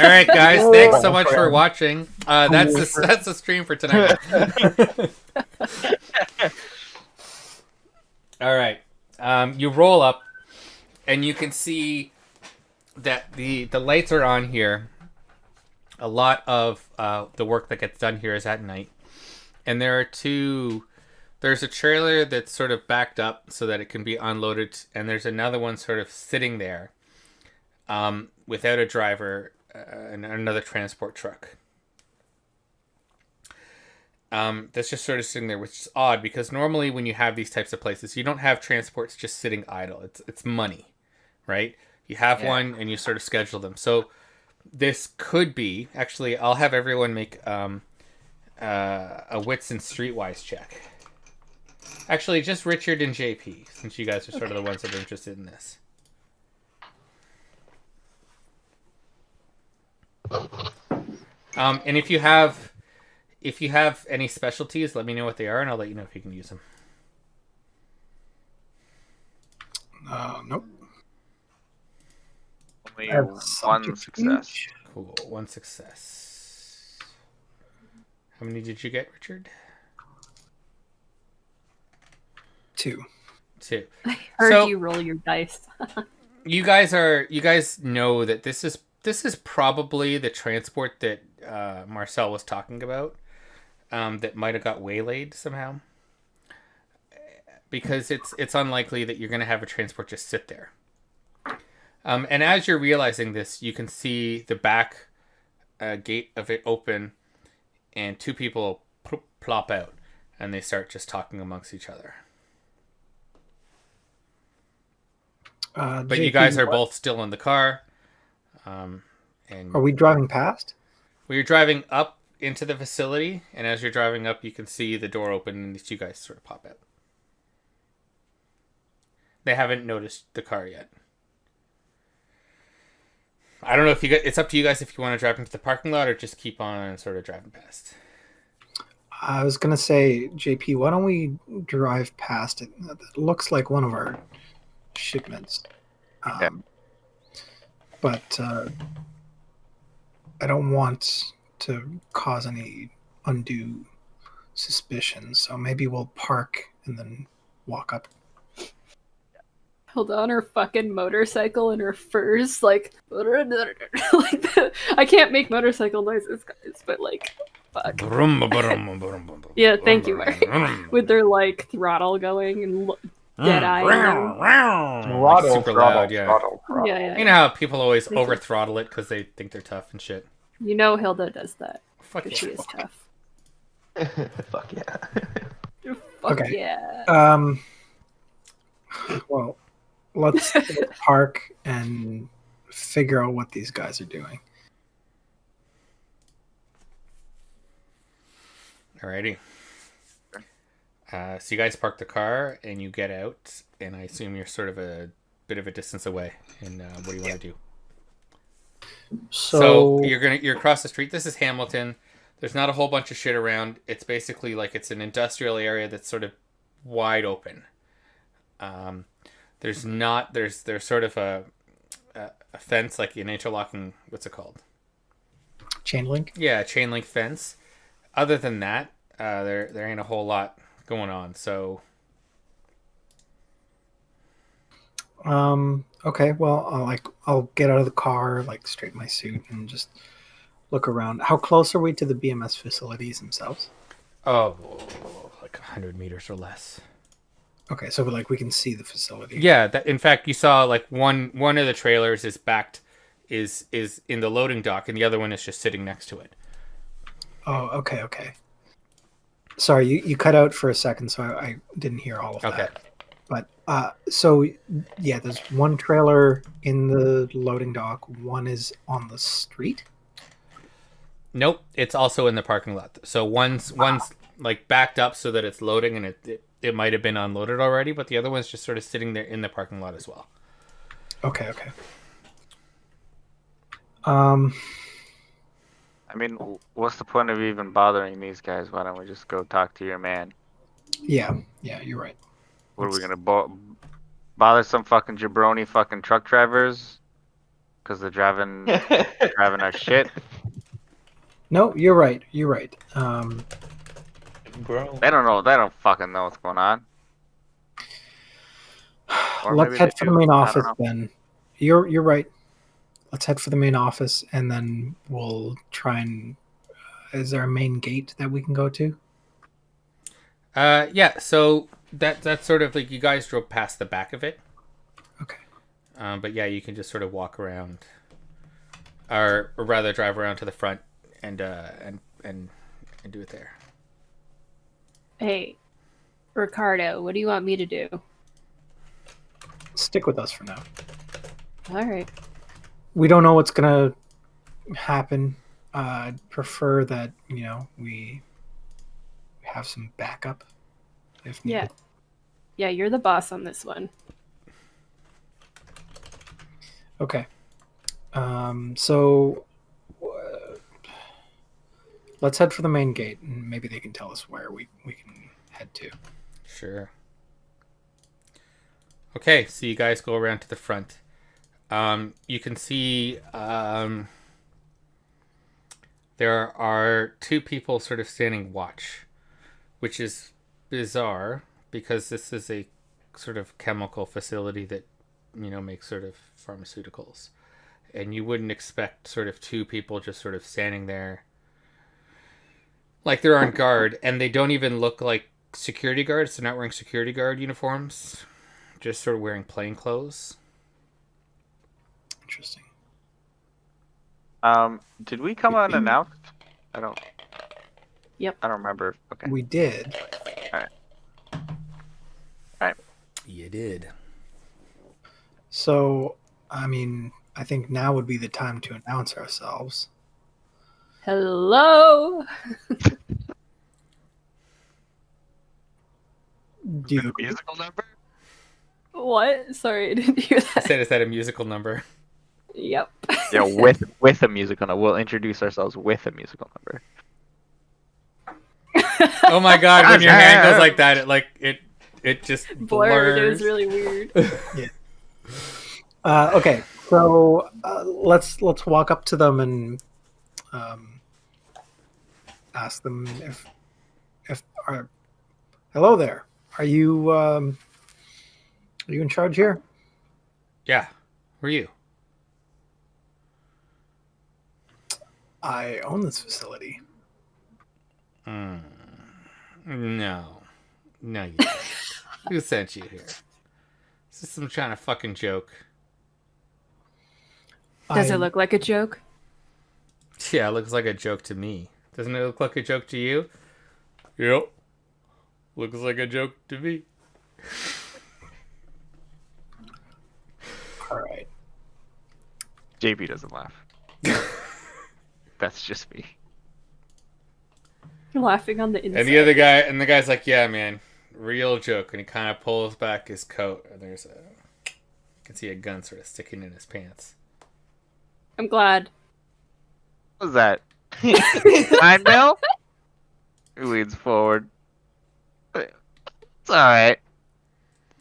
right, guys. Thanks so much for watching. That's the stream for tonight. All right. You roll up, and you can see that the lights are on here. A lot of the work that gets done here is at night, and there's a trailer that's sort of backed up so that it can be unloaded, and there's another one sort of sitting there without a driver, and another transport truck. That's just sort of sitting there, which is odd because normally when you have these types of places, you don't have transports just sitting idle. It's money, right? You have one and you sort of schedule them. So this could be, actually, I'll have everyone make a wits and streetwise check. Actually, just Richard and JP, since you guys are sort of the ones that are interested in this. And if you have any specialties, let me know what they are, and I'll let you know if you can use them. Nope. Only I have one subject success. each. Cool. One success. How many did you get, Richard? 2. 2. I heard So- you roll your dice. You guys know that this is probably the transport that Marcel was talking about, that might have got waylaid somehow, because it's unlikely that you're going to have a transport just sit there. And as you're realizing this, you can see the back gate of it open, and 2 people plop out, and they start just talking amongst each other. But you JP, guys are what- both still in the car. And Are we driving past? you're driving up into the facility, and as you're driving up, you can see the door open, and these 2 guys sort of pop out. They haven't noticed the car yet. I don't know if it's up to you guys if you want to drive into the parking lot or just keep on sort of driving past. I was gonna say, JP, why don't we drive past it? It looks like one of our shipments. Okay. But I don't want to cause any undue suspicion, so maybe we'll park and then walk up. Held on her fucking motorcycle and her furs, like, I can't make motorcycle noises, guys, but like, fuck. Yeah, thank you, Mark. With their like throttle going and dead eye. Like super loud, yeah. Yeah. You know how people always over throttle it because they think they're tough and shit. You know Hilda does that. Fuck Because she yeah. is tough. Fuck yeah. Fuck Okay. yeah. Well, let's park and figure out what these guys are doing. Alrighty. So you guys park the car and you get out, and I assume you're sort of a bit of a distance away. And what do you want to do? So you're across the street. This is Hamilton. There's not a whole bunch of shit around. It's basically like it's an industrial area that's sort of wide open. There's not. There's sort of a fence, like an interlocking. What's it called? Chain link. Yeah, a chain link fence. Other than that, there ain't a whole lot going on. So Okay. Well, I'll get out of the car, like straighten my suit, and just look around. How close are we to the BMS facilities themselves? oh, like 100 meters or less. Okay, so like we can see the facility. Yeah, that, in fact, you saw like one of the trailers is backed, is in the loading dock, and the other one is just sitting next to it. Oh, okay, okay. Sorry, you cut out for a second, so I didn't hear all of Okay. that. But so yeah, there's one trailer in the loading dock. One is on the street. Nope, it's also in the parking lot. So one's like backed up so that it's loading, and it might have been unloaded already, but the other one's just sort of sitting there in the parking lot as well. Okay, okay. I mean, what's the point of even bothering these guys? Why don't we just go talk to your man? Yeah, you're right. What are we gonna bother some fucking jabroni fucking truck drivers? Because they're driving our shit. No, you're right. You're right. Bro. They don't know. They don't fucking know what's going on. Or Let's maybe head they for the do. main I don't office know. then. You're right. Let's head for the main office, and then we'll try and. Is there a main gate that we can go to? Yeah. So that's sort of like you guys drove past the back of it. Okay. But yeah, you can just sort of walk around, or rather drive around to the front and do it there. Hey, Ricardo, what do you want me to do? Stick with us for now. All right. We don't know what's gonna happen. I'd prefer that we have some backup if needed. Yeah. Yeah, you're the boss on this one. Okay. So let's head for the main gate, and maybe they can tell us where we can head to. Sure. Okay, so you guys go around to the front. You can see there are two people sort of standing watch, which is bizarre because this is a sort of chemical facility that makes sort of pharmaceuticals, and you wouldn't expect sort of two people just sort of standing there like they're on guard, and they don't even look like security guards. They're not wearing security guard uniforms, just sort of wearing plain clothes. Interesting. Did we come unannounced? I don't. Yep. I don't remember. Okay. We did. You did. So, I mean, I think now would be the time to announce ourselves. Hello. Do you Musical number? What? Sorry, I didn't hear I that. said, is that a musical number? Yep. Yeah, with a musical number. We'll introduce ourselves with a musical number. Oh my god, when your hand goes like that, it just Blurred. It was blurs. really weird. Okay, so let's walk up to them and ask them if are hello there. Are you in charge here? Yeah. Who are you? I own this facility. No. No, you don't. Who sent you here? Is this some kind of fucking joke? Does I- it look like a joke? Yeah, it looks like a joke to me. Doesn't it look like a joke to you? Yep. Looks like a joke to me. All right. JP doesn't laugh. That's just me. You're laughing on the inside. And the guy's like, yeah, man, real joke. And he kind of pulls back his coat, and you can see a gun sort of sticking in his pants. I'm glad. What was that? 9 mil? He leans forward. It's alright.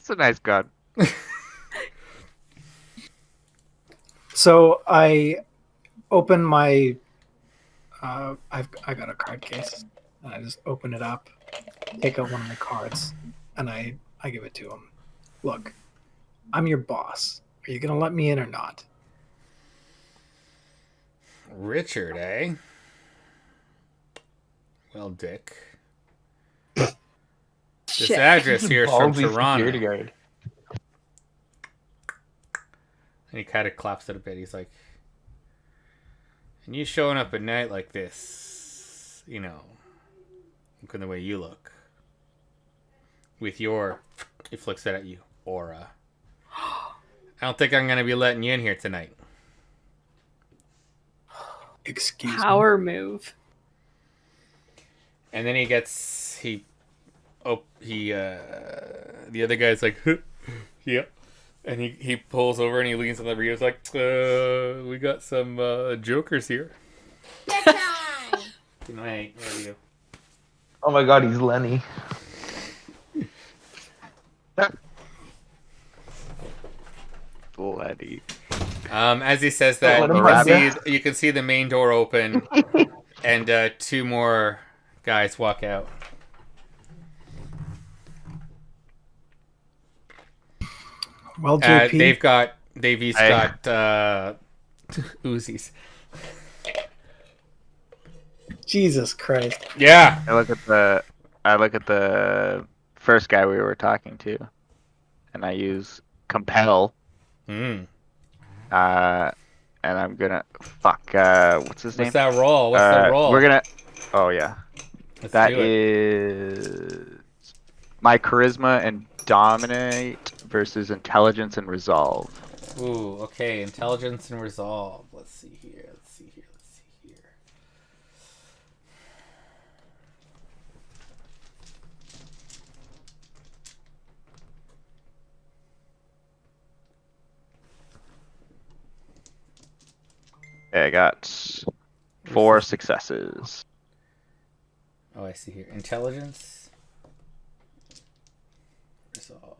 It's a nice gun. So I open my. I got a card case. And I just open it up, take out one of my cards, and I give it to him. Look, I'm your boss. Are you gonna let me in or not? Richard, eh? Well, Dick. This Shit. address here is from Ballsy security Toronto. guard. And he kind of claps it a bit. He's like, and you showing up at night like this, you know, looking the way you look. With your, he flicks it at you, aura. I don't think I'm going to be letting you in here tonight. Excuse me. Power move. And then the other guy's like, yep. And he pulls over and he leans on the radio. He's like, we got some jokers here. Good night. There we go. Oh my god, he's Lenny. Bloody. As he says that, Let him have you can see the main door open, and two more guys walk out. Well, JP. They've each got Uzis. Jesus Christ. Yeah. I look at the first guy we were talking to, and I use compel. Mm. And I'm gonna what's his name? What's that roll? What's the roll? We're gonna. Oh yeah, Let's that do it. is my charisma and dominate versus intelligence and resolve. Ooh, okay. Intelligence and resolve. Let's see here. Okay, I got 4 successes. Oh, I see here. Intelligence. Resolve.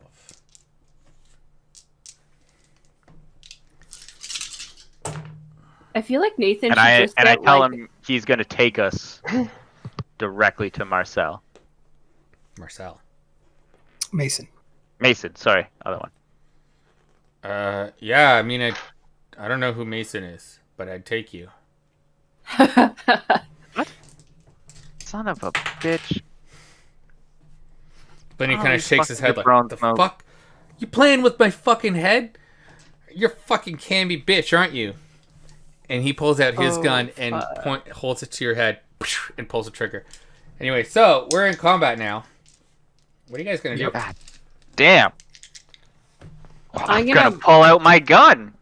I feel like Nathan And should I just and I get, tell like, him he's gonna take us directly to Marcel. Marcel. Mason. Mason, sorry, other one. Yeah, I mean, I don't know who Mason is, but I'd take you. Son of a bitch. Then he Oh, kind of he's shakes his fucking head like, grown the smoke. fuck? You playing with my fucking head? You're fucking Camby bitch, aren't you? And he pulls out his Oh, gun and fuck. holds it to your head and pulls the trigger. Anyway, so we're in combat now. What are you guys gonna do? God damn. I'm gonna gonna pull out my gun.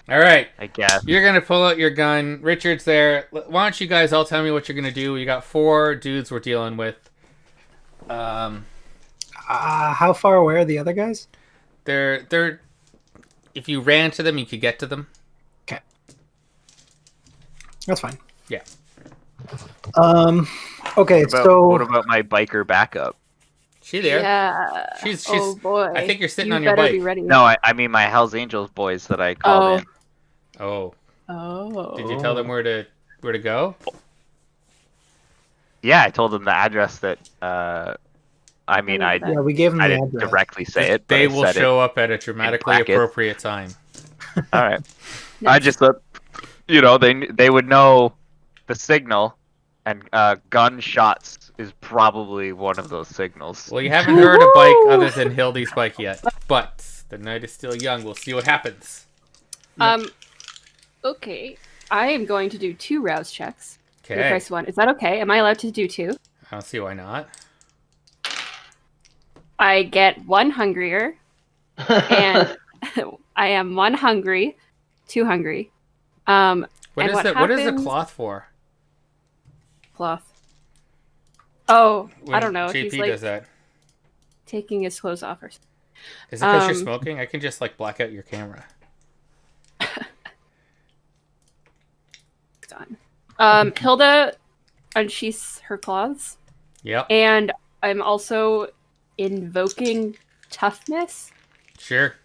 All right, I guess. you're gonna pull out your gun. Richard's there. Why don't you guys all tell me what you're gonna do? You got 4 dudes we're dealing with. How far away are the other guys? They're. If you ran to them, you could get to them. Okay. That's fine. Yeah. Okay, What about my biker backup? She there? Yeah. She's. Oh boy. I think you're sitting You on your better bike. be ready. No, I mean my Hell's Angels boys that I called in. Oh. Oh. Did you tell them where to go? Yeah, I told them the address that. I mean, I yeah, we gave them I the didn't address. directly say it. But They I will said show up at a dramatically brackets. appropriate time. It. All right. I just thought, they would know the signal, and gunshots is probably one of those signals. Well, you haven't heard a bike other than Hildy's bike yet, but the night is still young. We'll see what happens. Okay. I am going to do 2 rouse checks. For the Okay. price of 1. Is that okay? Am I allowed to do 2? I don't see why not. I get 1 hungrier, and I am 1 hungry, 2 hungry. What and is what the What is the happens- cloth for? Cloth. Oh, I When don't know. JP He's like does that. taking his clothes off or something. Is it because you're um, smoking? I can just like black out your camera. Done. Hilda unsheaths her cloths, Yep. and I'm also invoking toughness Sure.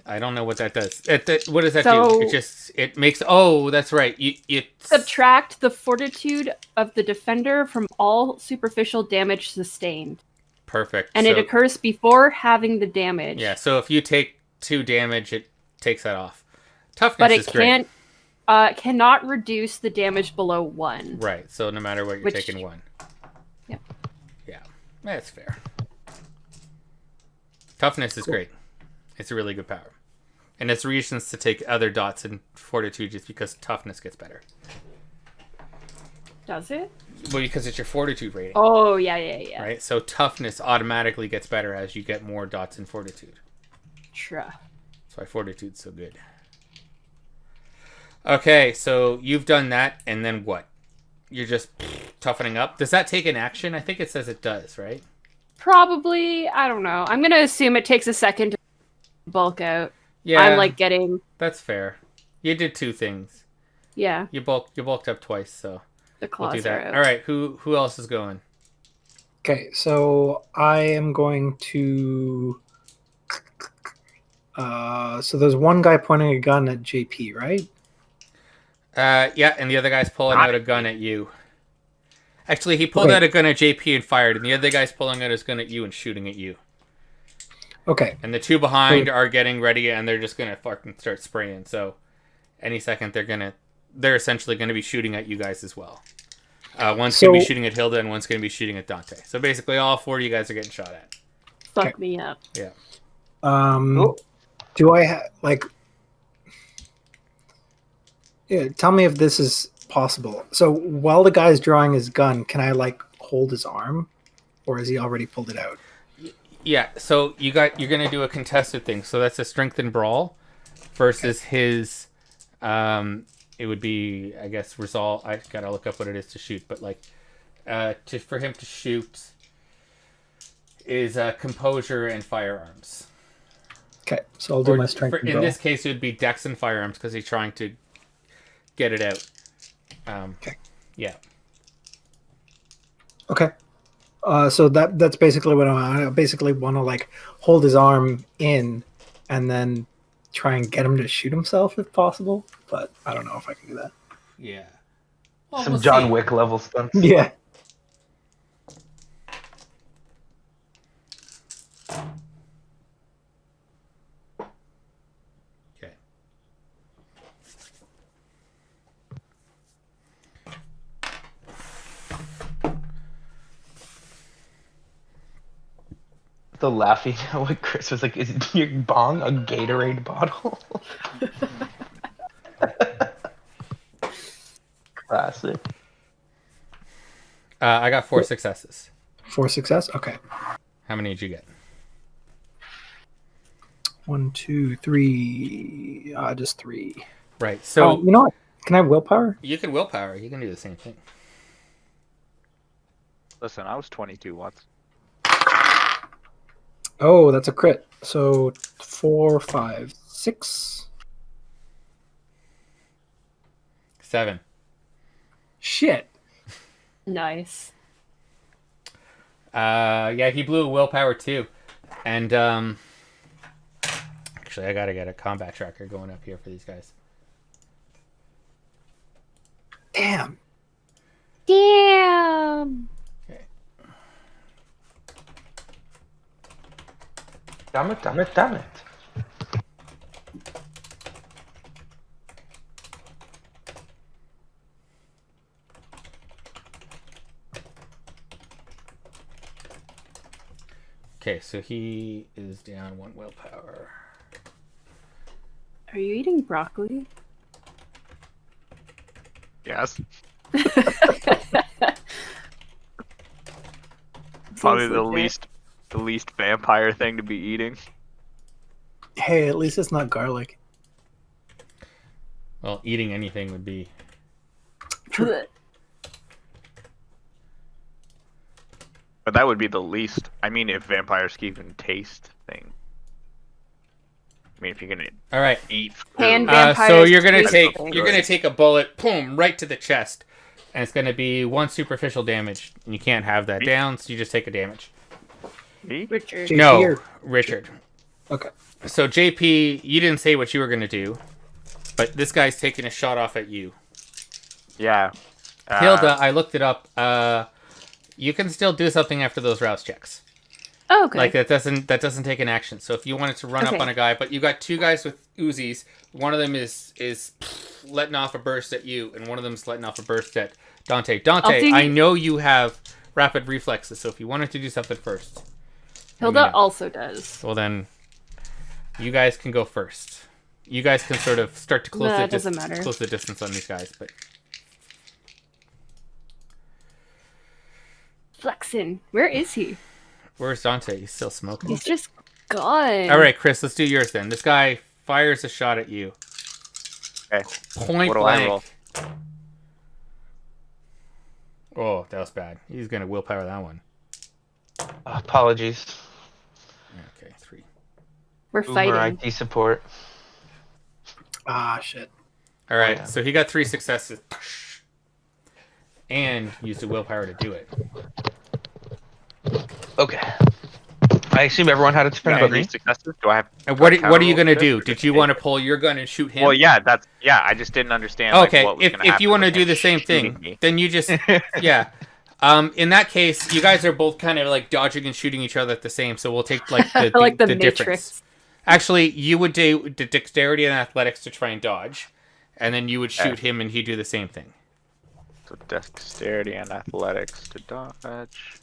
I don't know what that does. What does that So- do? It makes. Oh, that's right. You Subtract the fortitude of the defender from all superficial damage sustained. perfect. And it occurs before having the damage. Yeah. So if you take 2 damage, it takes that off. Toughness But it is great. cannot reduce the damage below 1. Right. So no matter what, you're taking 1. Yep. Yeah. That's fair. Toughness is great. It's a really good power. And it's reasons to take other dots in fortitude just because toughness gets better. Does it? Well, because it's your fortitude rating. Oh, yeah. Right? So toughness automatically gets better as you get more dots in fortitude. True. That's why fortitude's so good. Okay, so you've done that, and then what? You're just toughening up? Does that take an action? I think it says it does, right? Probably, I don't know. I'm going to assume it takes a second to bulk out. Yeah. I'm like getting... That's fair. You did 2 things. Yeah, You bulked up twice, so the we'll claws do are that. out. All right, who else is going? Okay, so I am going to. So there's one guy pointing a gun at JP, right? Yeah, and the other guy's pulling out a gun at you. Actually, he pulled out a gun at JP and fired, and the other guy's pulling out his gun at you and shooting at you. Okay. And the 2 behind are getting ready, and they're just gonna fucking start spraying. So, any second they're essentially gonna be shooting at you guys as well. One's gonna be shooting at Hilda, and one's gonna be shooting at Dante. So basically, all 4 of you guys are getting shot at. Fuck me up. Yeah. Do I like? Yeah, tell me if this is possible. So while the guy's drawing his gun, can I like hold his arm, or has he already pulled it out? Yeah. So you're gonna do a contested thing. So that's a strength and brawl versus his. It would be, I guess, resolve. I gotta look up what it is to shoot, but like, for him to shoot is composure and firearms. Okay, so I'll do my strength. And In brawl. this case, it would be dex and firearms because he's trying to get it out. Okay. Yeah. Okay. So that's basically what I basically want to like hold his arm in, and then try and get him to shoot himself if possible. But I don't know if I can do that. Yeah. Well, Some we'll John see. Wick level stunts. Yeah. Okay. The laughing at what Chris was like, is your bong a Gatorade bottle? Classic. I got 4 successes. 4 success. Okay. How many did you get? 1, 2, 3. Just 3. Right. So You know what? Can I have willpower? you can willpower. You can do the same thing. Listen, I was 22 once. Oh, that's a crit. So 4, 5, 6. 7. Shit. Nice. Yeah, he blew a willpower too, and actually, I gotta get a combat tracker going up here for these guys. Damn. Damn. Okay. Damn it. Okay, so he is down 1 willpower. Are you eating broccoli? Yes. Seems Probably the legit. least vampire thing to be eating. Hey, at least it's not garlic. Well, eating anything would be. True. But that would be the least. I mean, if vampires can even taste thing. I mean, if you're gonna All right. eat Can food. vampires So you're gonna taste take a bullet, boom, right to the chest, and it's gonna be 1 superficial damage, and you can't have that down, so you just take a damage. Me? Richard. JP No, or- Richard. Okay. So JP, you didn't say what you were gonna do, but this guy's taking a shot off at you. Yeah. Hilda, I looked it up. You can still do something after those rouse checks. Oh, okay. Like that doesn't take an action. So if you wanted to run up Okay. on a guy, but you got two guys with Uzis, one of them is letting off a burst at you, and one of them's letting off a burst at Dante. Dante, I know you have rapid reflexes, so if you wanted to do something first, Hilda let me know. also does. Well then, you guys can go first. You guys can sort of start to close Nah, the it doesn't matter. close the distance on these guys, but. Flexin. Where is he? Where's Dante? He's still smoking. He's just gone. All right, Chris, let's do yours then. This guy fires a shot at you. Okay. Point What do I blank. roll? Oh, that was bad. He's gonna willpower that one. Apologies. Okay, 3. We're Boomer fighting. IT support. Ah, shit. All right, yeah. so he got 3 successes, and used a willpower to do it. Okay. I assume everyone had a turn Yeah, but 3 me. successes. Do I have? And what do I are you counter gonna roll do? this, or Did just you hit? want to pull your gun and shoot him? Well, yeah, I just didn't understand. Okay, Like, what was if gonna you happen want to with do him the same shooting thing, me. then you just yeah. In that case, you guys are both kind of like dodging and shooting each other at the same. So we'll take like the Like the difference. Matrix. Actually, you would do the dexterity and athletics to try and dodge, and then you would Okay. shoot him, and he'd do the same thing. So dexterity and athletics to dodge.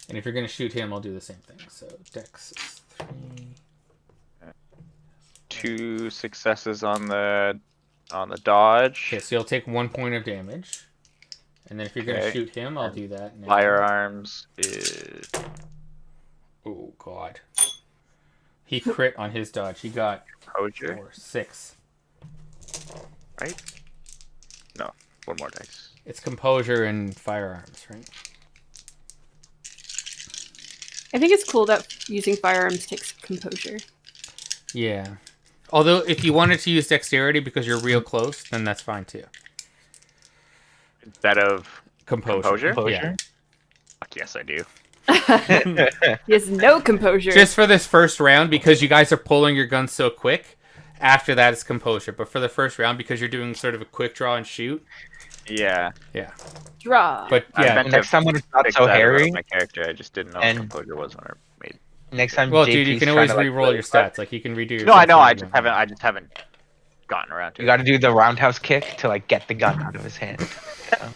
And if you're gonna shoot him, I'll do the same thing. So dex is 3. 2 successes on the dodge. Okay, so you'll take 1 point of damage, and then if you're gonna Okay. shoot him, I'll do that. Now. Firearms is Oh God. He crit on his dodge. He got composure, 6. right? No, one more dice. It's composure and firearms, right? I think it's cool that using firearms takes composure. Yeah. Although, if you wanted to use dexterity because you're real close, then that's fine too. Instead of Composure. Composure? Yeah. fuck yes, I do. He has no composure. Just for this first round, because you guys are pulling your guns so quick. After that, it's composure. But for the first round, because you're doing sort of a quick draw and shoot. Yeah. Yeah. Draw. But I yeah. meant to Next time when it's not fix so that about hairy, my character, I just didn't know and- what composure was when I made. next time Well, JP's dude, you can trying always to, like, re-roll really your fuck, stats. Like you can redo your. No, I stats know. I if you just want. haven't gotten around to You it. got to do the roundhouse kick to like get the gun out of his hand.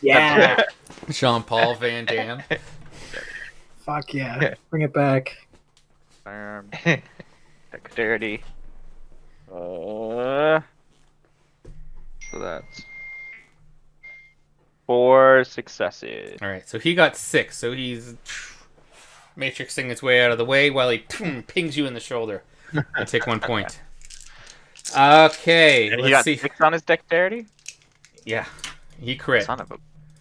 Yeah. Jean-Paul Van Damme. Fuck yeah. Bring it back. Firearm, dexterity. So that's 4 successes. All right, so he got 6. So he's matrixing his way out of the way while he pings you in the shoulder and take 1 point. Okay, And he let's got see. 6 on his dexterity. Yeah, he crit. Son of a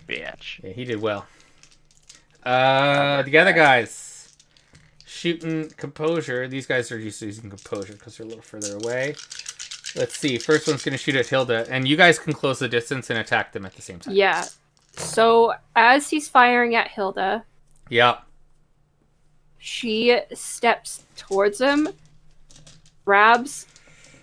bitch. Yeah, he did well. The other guys shooting composure. These guys are used to using composure because they're a little further away. Let's see. First one's going to shoot at Hilda, and you guys can close the distance and attack them at the same time. Yeah. So as he's firing at Hilda, Yeah. she steps towards him, grabs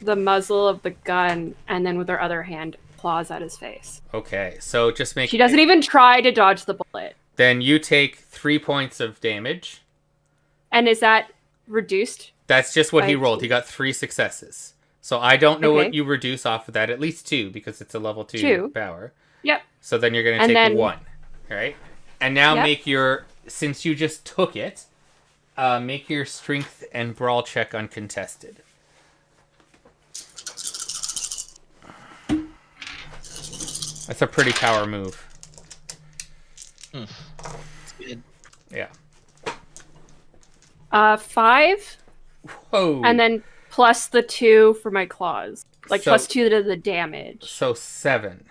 the muzzle of the gun, and then with her other hand claws at his face. Okay. So just make. She doesn't even try to dodge the bullet. Then you take 3 points of damage. And is that reduced? That's just what he By rolled. 2. He got 3 successes. So I don't know Okay. what you reduce off of that. At least 2 because it's a level 2 2. power. Yep. So then you're going to And take then- 1. Right? And now Yep. make your, since you just took it, make your strength and brawl check uncontested. That's a pretty power move. Good. Yeah. 5, Whoa. and then plus the 2 for my claws. Like So- plus 2 to the damage. So 7.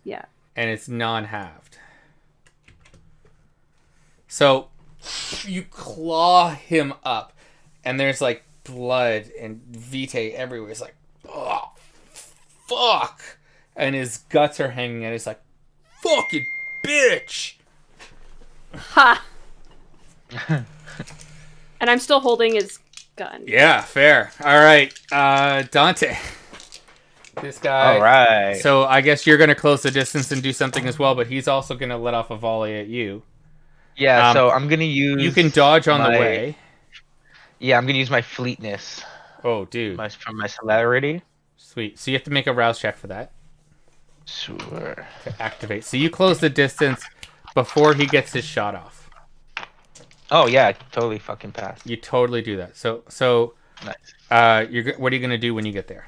Yeah. And it's non-halved. So you claw him up, and there's like blood and vitae everywhere. It's like, oh, fuck. And his guts are hanging, and it's like, fucking bitch. Ha! And I'm still holding his gun. Yeah, fair. All right, Dante. This guy. All right. So I guess you're gonna close the distance and do something as well, but he's also gonna let off a volley at you. Yeah, so I'm gonna use. You can dodge on the my- way. Yeah, I'm gonna use my fleetness, Oh, dude. from my celerity. Sweet. So you have to make a rouse check for that Sure. to activate. So you close the distance before he gets his shot off. Oh yeah, I totally fucking passed. You totally do that. So Nice. what are you gonna do when you get there?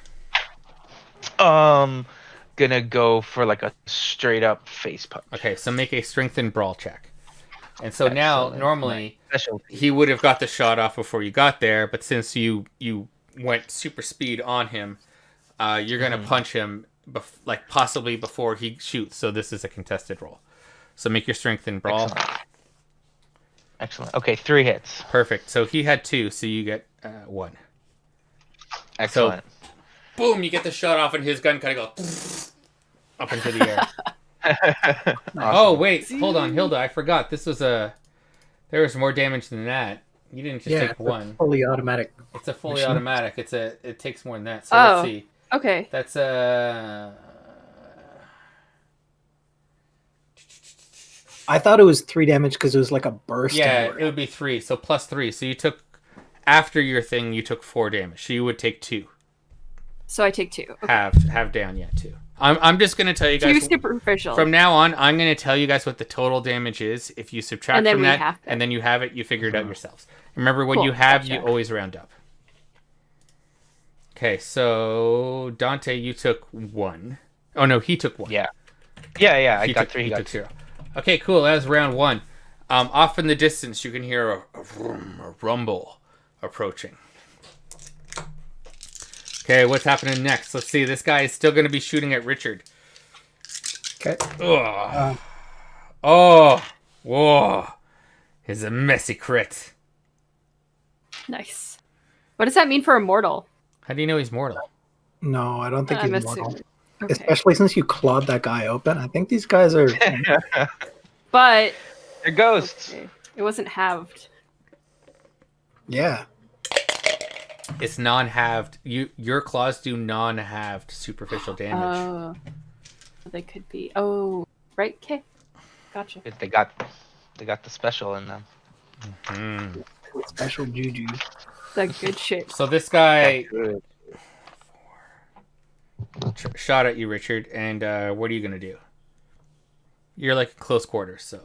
Gonna go for like a straight up face punch. Okay, so make a strength and brawl check. And so now, Excellent. normally, Specialty. he would have got the shot off before you got there, but since you went super speed on him, you're gonna punch him possibly before he shoots. So this is a contested roll. So make your strength and brawl. Excellent. Okay, 3 hits. Perfect. So he had 2, so you get 1. Excellent. Boom! You get the shot off, and his gun kind of goes up into the air. Oh wait, hold on, Hilda. I forgot. There was more damage than that. You didn't just take it's a 1. fully automatic. It's a fully machine. automatic. It takes more than that. So Oh. let's see. Okay. That's I thought it was 3 damage because it was like a burst. yeah, of it would be 3. So plus 3. So you took after your thing, you took 4 damage. So you would take 2. So I take 2. Okay. Have down yet 2. I'm just gonna tell you 2 guys superficial. from now on. I'm gonna tell you guys what the total damage is. If you subtract And then from we that, have to. and then you have it, you figure it out yourselves. Remember, when Cool, you have, gotcha. you always round up. Okay, so Dante, you took 1. Oh no, he took 1. Yeah. Yeah. I He got took, 3. He He got took 0. Okay, cool. That was round 1. Off in the distance, you can hear a vroom, a rumble approaching. Okay, what's happening next? Let's see. This guy is still going to be shooting at Richard. Okay. Ugh. Oh, whoa! It's a messy crit. Nice. What does that mean for Immortal? How do you know he's mortal? No, I don't think I'm he's mortal. assuming. Okay. Especially since you clawed that guy open. I think these guys are. But They're ghosts. okay. It wasn't halved. Yeah. It's non-halved. Your claws do non-halved superficial damage. Oh. They could be. Oh, right. Okay. Gotcha. They got the special in them. Mm. Special juju. The good shit. So this guy Good. shot at you, Richard, and what are you gonna do? You're like in close quarters, so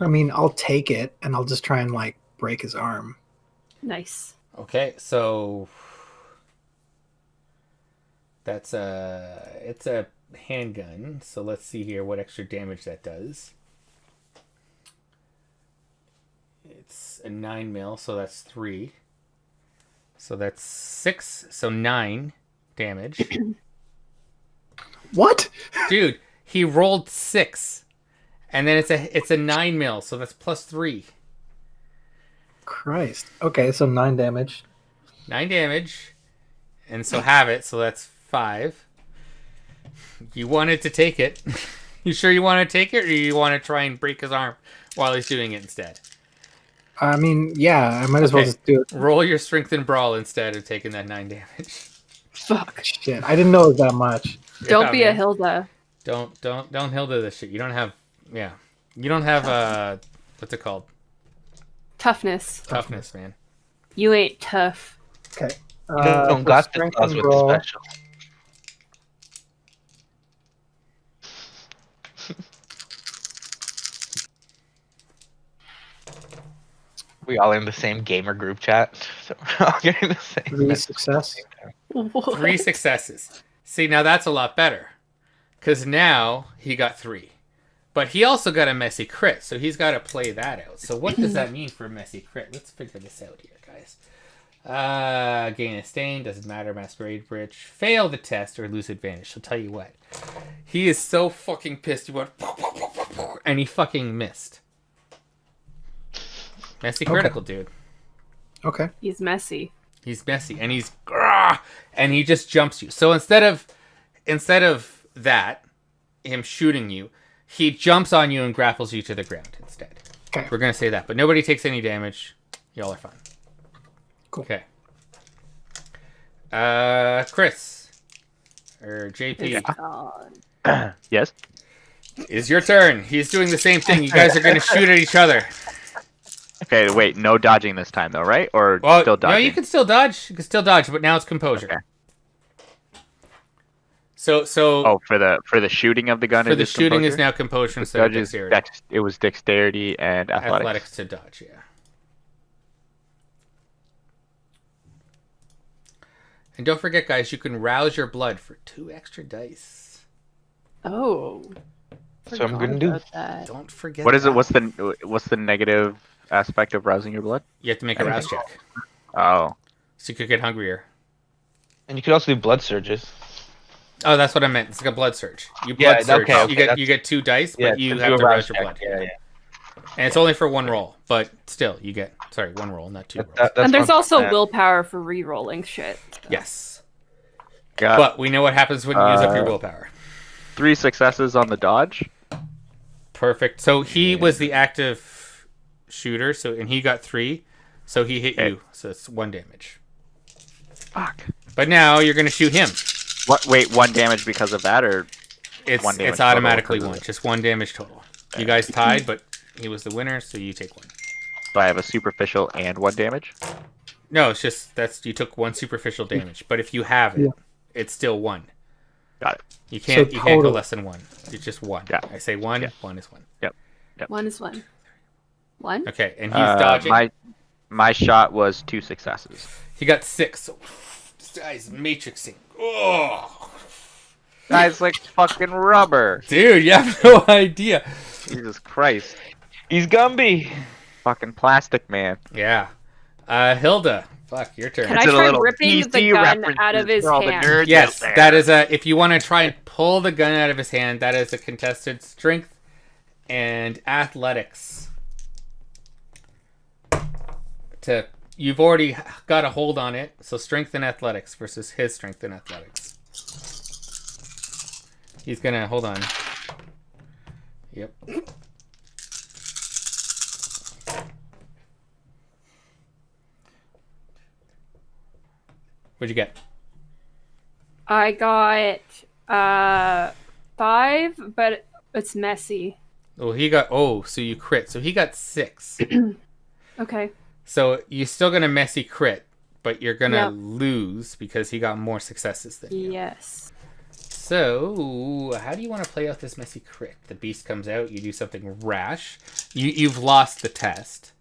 I mean, I'll take it and I'll just try and like break his arm. Nice. okay. So it's a handgun. So let's see here what extra damage that does. It's a 9mm, so that's 3. So that's 6. So 9 damage. What? Dude, he rolled 6, and then it's a 9mm, so that's plus 3. Christ. Okay, so 9 damage. 9 damage, and so have it. So that's 5. You wanted to take it. You sure you want to take it, or you want to try and break his arm while he's doing it instead? I mean, yeah, I might as well Okay. just do it. Roll your strength and brawl instead of taking that 9 damage. Fuck. Shit, I didn't know it was that much. Don't Yeah, be a man. Hilda. Don't Hilda this shit. You don't have what's it called? Toughness. Toughness, man. You ain't tough. Okay. Don't for got the strength claws and with the brawl, special. We all in the same gamer group chat, so we're all getting the same. 3 message. success. What? 3 successes. See, now that's a lot better. Because now he got 3. But he also got a messy crit, so he's got to play that out. So what does that mean for a messy crit? Let's figure this out here, guys. Gain a stain, doesn't matter, Masquerade Bridge. Fail the test or lose advantage. I'll tell you what. He is so fucking pissed. He went, and he fucking missed. Messy critical, dude. Okay. He's messy. He's messy, and and he just jumps you. So instead of that, him shooting you, he jumps on you and grapples you to the ground instead. Okay. We're gonna say that, but nobody takes any damage. Y'all are fine. Cool. Okay. Chris or JP, God. Yes. it's your turn. He's doing the same thing. You guys are gonna shoot at each other. Okay, wait, no dodging this time though, right? Or Well, still dodging? no, you can still dodge. You can still dodge, but now it's composure. Okay. So Oh, for the shooting of the gun. for it the is shooting is composure? now composure The instead of dodge is dexterity. it was dexterity and athletics. Athletics to dodge, yeah. And don't forget, guys, you can rouse your blood for 2 extra dice. Oh. So I'm Forgot gonna do. about that. Don't forget. What is it? that. What's the negative aspect of rousing your blood? You have to make a rouse check, Oh, so you could get hungrier. And you could also do blood surges. Oh, that's what I meant. It's like a blood surge. You Yeah, blood surge. okay, You get 2 dice, but you to have do a to rouse your check. blood. Yeah. And it's only for 1 roll, but still, you get 1 roll, not 2 rolls. That's And there's fun. also willpower for re-rolling shit. so. Yes, got but we know what happens when you use up your willpower. 3 successes on the dodge. Perfect. So he was the active shooter, and he got 3, so he hit Okay. you. So it's 1 damage. Fuck. But now you're gonna shoot him. What? Wait, 1 damage because of that, or 1 damage It's automatically total 1, because of just 1 damage total. You guys tied, but he was the winner, so you take 1. So I have a superficial and 1 damage. No, it's just you took 1 superficial damage, but if you have it, Yeah. it's still 1. Got it. You can't So you can't go total- less than 1. It's just 1. Yeah. I say 1. Yeah. 1 is 1. 1 is 1. 1? Okay, and he's dodging. My shot was 2 successes. He got 6. So this guy's matrixing. Oh, Guy's like fucking rubber. dude, you have no idea. Jesus Christ. He's Gumby. Fucking plastic man. Yeah. Hilda, fuck, your turn. Can I It's a try little ripping the PC gun out of references his for all the hand? nerds Yes, out there. that is if you want to try and pull the gun out of his hand, that is a contested strength and athletics. You've already got a hold on it, so strength and athletics versus his strength and athletics. He's gonna hold on. Yep. What'd you get? I got 5, but it's messy. Oh, so you crit. So he got 6. Okay. So you're still gonna messy crit, but you're gonna Yep. lose because he got more successes than you. Yes. So how do you want to play out this messy crit? The beast comes out. You do something rash. You've lost the test.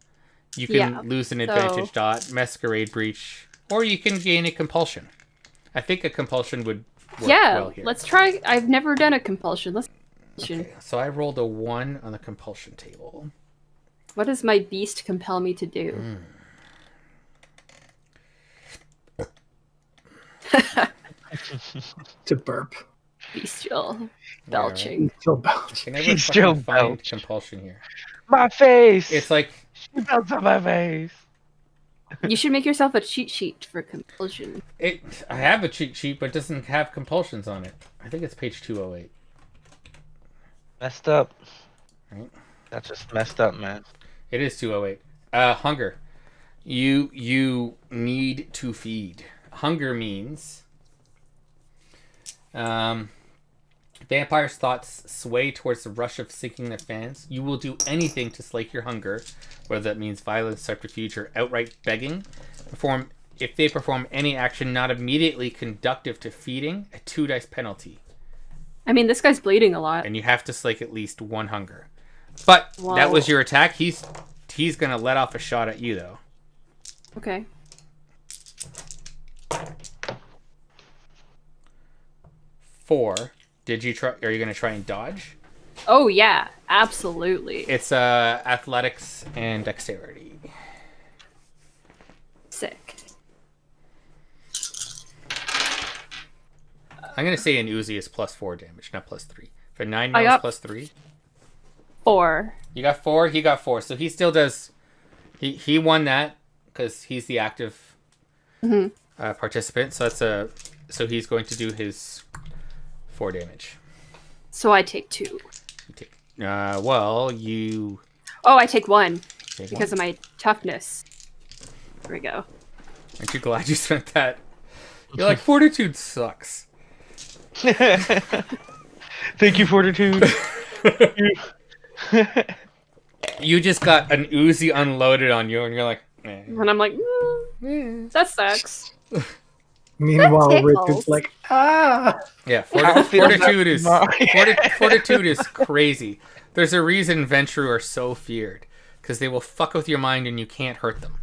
You can lose an advantage dot, masquerade breach, or you can gain a compulsion. I think a compulsion would work well here. Let's try. I've never done a compulsion. Let's. Okay, so I rolled a 1 on the compulsion table. What does my beast compel me to do? To burp. Bestial belching. Still belch. I can never He's fucking still find belched. compulsion here. My face. It's like She belts on my face. You should make yourself a cheat sheet for compulsion. I have a cheat sheet, but it doesn't have compulsions on it. I think it's page 208. Messed up. Right. That's just messed up, man. It is 208. Hunger. You need to feed. Hunger means vampires' thoughts sway towards the rush of seeking their fans. You will do anything to slake your hunger, whether that means violence, subterfuge, or outright begging. If they perform any action not immediately conductive to feeding, a 2 dice penalty. I mean, this guy's bleeding a lot. And you have to slake at least 1 hunger. But that was your attack. He's gonna let off a shot at you though. Okay. Four. Did you try? Are you gonna try and dodge? Oh yeah, absolutely. It's athletics and dexterity. Sick. I'm gonna say an Uzi is +4 damage, not +3. For 9 I mils got- +3. 4. You got 4. He got 4. So he still does. He won that because he's the active participant. So that's so he's going to do his 4 damage. So I take 2. Well, you Oh, I take 1 take because one. of my toughness. There we go. Aren't you glad you spent that? You're like, fortitude sucks. Thank you, Fortitude. You just got an Uzi unloaded on you, and you're like, eh. And I'm like, that sucks. Meanwhile, That Richard's tickles. like, ah. Yeah, How feels fortitude is that- fortitude is crazy. There's a reason Ventrue are so feared, because they will fuck with your mind and you can't hurt them.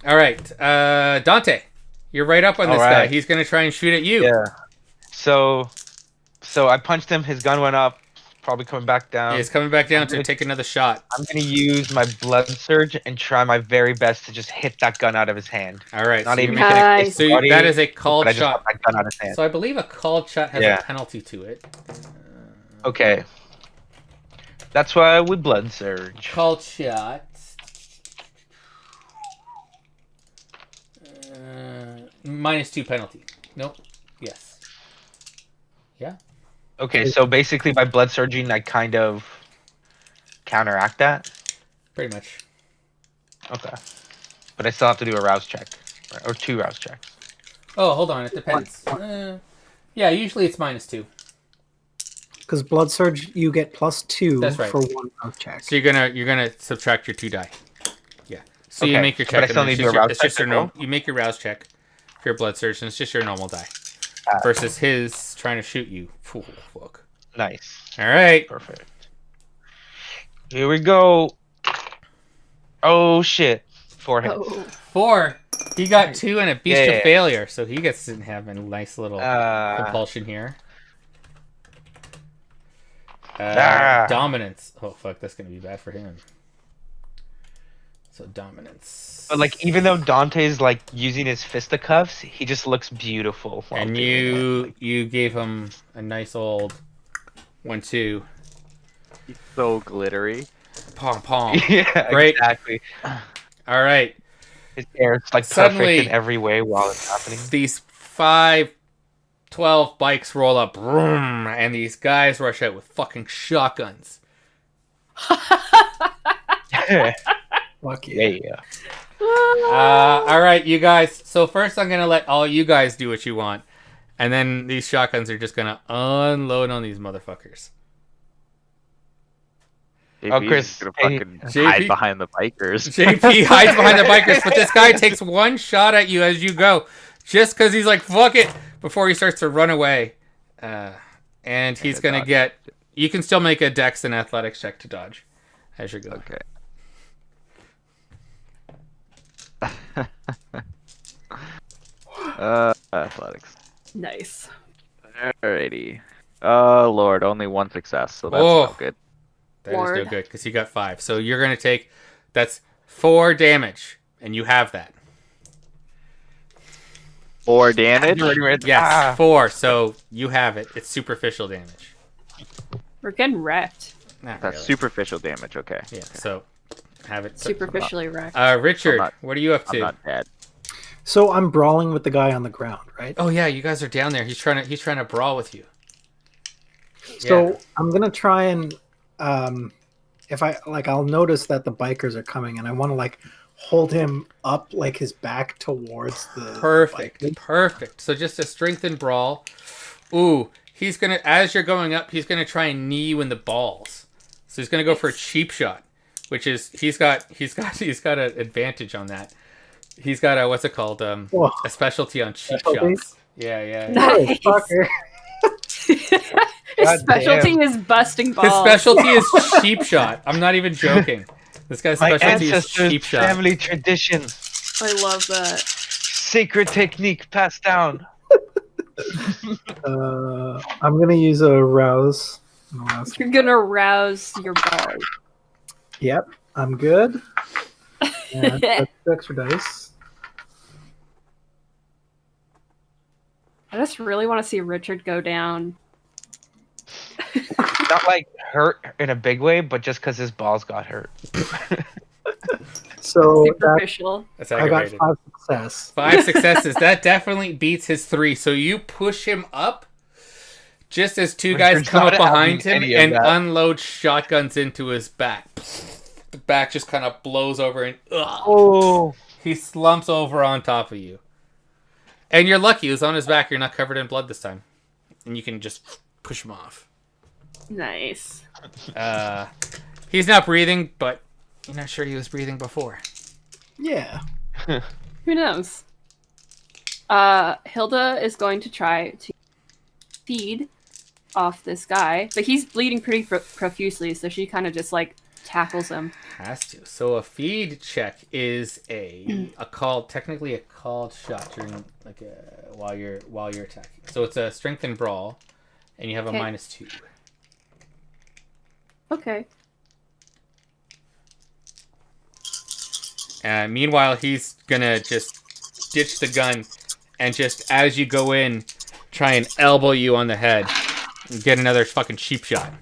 All right, Dante, you're right up on this All guy. right. He's gonna try and shoot at you. Yeah. So I punched him. His gun went up. Probably coming back down. He's coming back down to take another shot. I'm gonna use my blood surge and try my very best to just hit that gun out of his hand. All right, Not so, even you're making Nice. so you, that is a called but I just shot. got that gun out of his hand. So I believe a called shot has Yeah. a penalty to it. Okay. That's why we blood surge. Called shot. -2 penalty. Nope. Yes. Yeah. Okay, so basically by blood surging, I kind of counteract that. Pretty much. Okay. But I still have to do a rouse check. Or 2 rouse checks. Oh, hold on. It depends. Yeah, usually it's -2. Because blood surge, you get +2 That's right. for 1 rouse check. So you're gonna subtract your 2 die. Yeah. So you Okay, make your but check. I still and need it's to do a just your- rouse it's just check your as well? you make your rouse check for your blood surge, and it's just your normal die. Ah. Versus his trying to shoot you. Ooh, fuck. Nice. All right. Perfect. Here we go. Oh, shit. 4 hits. Oh. 4. He got 2 and a beast Yeah. of failure, so he gets to have a nice little compulsion here. Dominance. Oh fuck, that's gonna be bad for him. So dominance. But like, even though Dante's like using his fisticuffs, he just looks beautiful. while And doing it. you gave him a nice old 1-2. He's so glittery. Pom pom. Yeah, Great. exactly. All right. His hair is like Suddenly- perfect in every way while it's happening. These 5-12 bikes roll up, vroom, and these guys rush out with fucking shotguns. Fuck yeah. Yeah. All right, you guys. So first, I'm gonna let all you guys do what you want, and then these shotguns are just gonna unload on these motherfuckers. Oh, JP's Chris, gonna hey, fucking JP hide behind the bikers. JP hides behind the bikers, but this guy takes one shot at you as you go, just because he's like, fuck it, before he starts to run away. And he's going to dodge. get... You can still make a dex and athletics check to dodge as you're going. Okay. Athletics. Nice. Alrighty. Oh lord, only 1 success, so that's Oh. no good. That is no Lord. good, because he got 5. So you're going to take... That's 4 damage, and you have that. 4 damage. Yes, 4. So you have it. It's superficial damage. We're getting wrecked. Not That's really. superficial damage. Okay. Yeah, so have it. Superficially wrecked. Richard, I'm not- what are you up I'm to? not dead. So I'm brawling with the guy on the ground, right? Oh yeah, you guys are down there. He's trying to brawl with you. So Yeah. I'm gonna try and if I like, I'll notice that the bikers are coming, and I want to like hold him up, like his back towards the Perfect, bikers. perfect. So just a strengthened brawl. Ooh, he's gonna as you're going up, he's gonna try and knee you in the balls. So he's gonna go for a cheap shot, which is he's got an advantage on that. He's got a what's it called? Whoa. A specialty on cheap Specialty? shots. Yeah. Nice. Fucker. His God specialty is busting balls. His specialty is cheap shot. I'm not even joking. This guy's My specialty is ancestors' cheap shot. family traditions, I love that. sacred technique passed down. I'm gonna use a rouse. You're gonna rouse your balls. Yep, I'm good. And that's 2 extra dice. I just really want to see Richard go down. Not like hurt in a big way, but just because his balls got hurt. So that, Superficial. That's I got aggravated. 5 success. 5 successes. That definitely beats his 3. So you push him up, Just as two Richard's guys come not up behind having him any of and that. unload shotguns into his back. The back just kind of blows over and Oh. he slumps over on top of you. And you're lucky, he was on his back, you're not covered in blood this time. And you can just push him off. Nice. He's not breathing, but you're not sure he was breathing before. Yeah. Who knows? Hilda is going to try to feed off this guy, but he's bleeding pretty profusely, so she kind of just like tackles him. Has to. So a feed check is a called, technically a called shot during like while you're attacking. So it's a strength and brawl, and you have a Okay. -2. Okay. Meanwhile, he's gonna just ditch the gun, and just as you go in, try and elbow you on the head, and get another fucking cheap shot.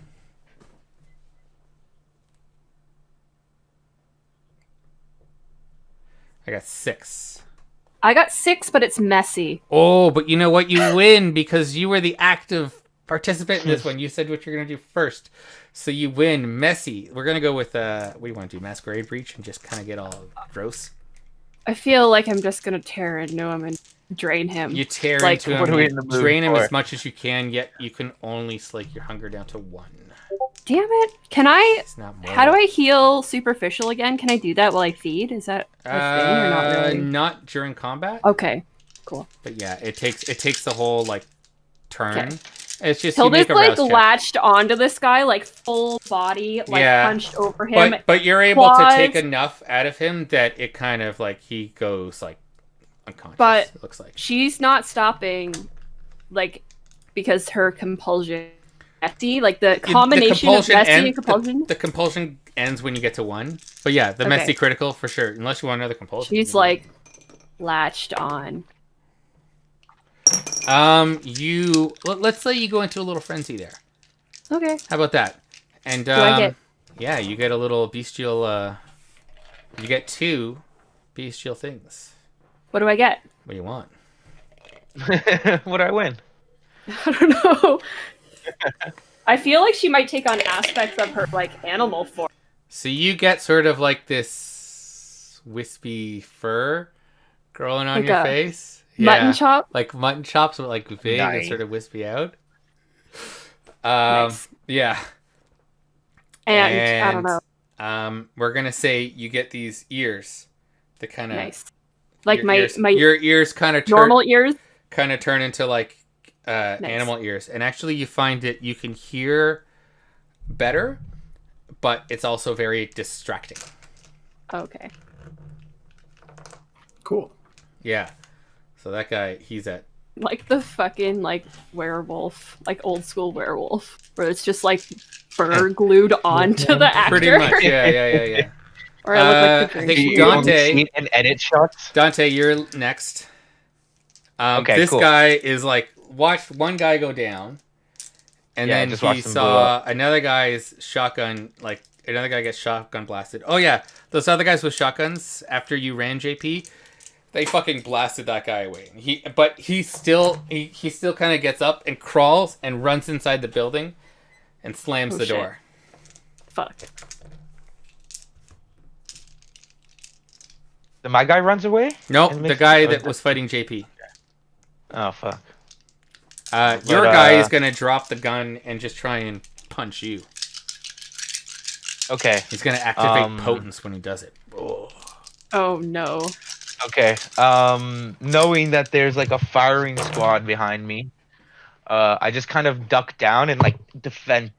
I got 6. I got 6, but it's messy. Oh, but you know what? You win because you were the active participant in this one. You said what you're gonna do first, so you win. Messy. We're gonna go with what do you want to do? Masquerade breach and just kind of get all gross. I feel like I'm just gonna tear into him and drain him. You tear Like, into him, what are we you in the mood drain him for? as much as you can, yet you can only slake your hunger down to 1. Damn it! Can I? It's not more. How do I heal superficial again? Can I do that while I feed? Is that a thing or not really? Not during combat. Okay, cool. But yeah, it takes the whole like turn. Okay. It's just you Hilda's make a like rouse check. latched onto this guy, like full body, like Yeah. punched over him. But you're able to claws. take enough out of him that it kind of like he goes like unconscious. But it looks like. She's not stopping, like, because her compulsion. Messy, like the combination of messy and compulsion. The compulsion ends when you get to 1. But yeah, the messy Okay. critical for sure. Unless you want another compulsion. She's like latched on. Let's say you go into a little frenzy there. Okay. How about that? And I get? yeah, you get a little bestial. You get 2 bestial things. What do I get? What do you want? Would I win? I don't know. I feel like she might take on aspects of her like animal form. So you get sort of like this wispy fur growing on Like your a face. Mutton chop. Like mutton chops, but like big and Nice. sort of wispy out. Nice. Yeah. And I don't know. We're gonna say you get these ears. The kind of Nice. Like my your ears kind of normal ears. turn into like animal ears, and actually you find it you can hear better, but it's also very distracting. Okay. Cool. Yeah. So that guy, he's at Like the fucking like werewolf, like old school werewolf, where it's just like fur glued onto the actor. pretty much. Yeah. Or I look like the I Grinch. think You Dante- only see and edit shots. Dante, you're next. Okay, this cool. guy is like watched one guy go down, and Yeah, then just he watched him blow saw another guy's shotgun. Like another guy gets shotgun blasted. Oh yeah, those other guys with shotguns. After you ran, JP, they fucking blasted that guy away. He still kind of gets up and crawls and runs inside the building, and slams Oh, the shit. door. Fuck. Then my guy runs away? Nope, And the makes- guy that was fighting JP. Oh, fuck. Your guy is gonna drop the gun and just try and punch you. Okay. He's gonna activate potence when he does it. Oh. Oh no. Okay. Knowing that there's like a firing squad behind me, I just kind of duck down and like defend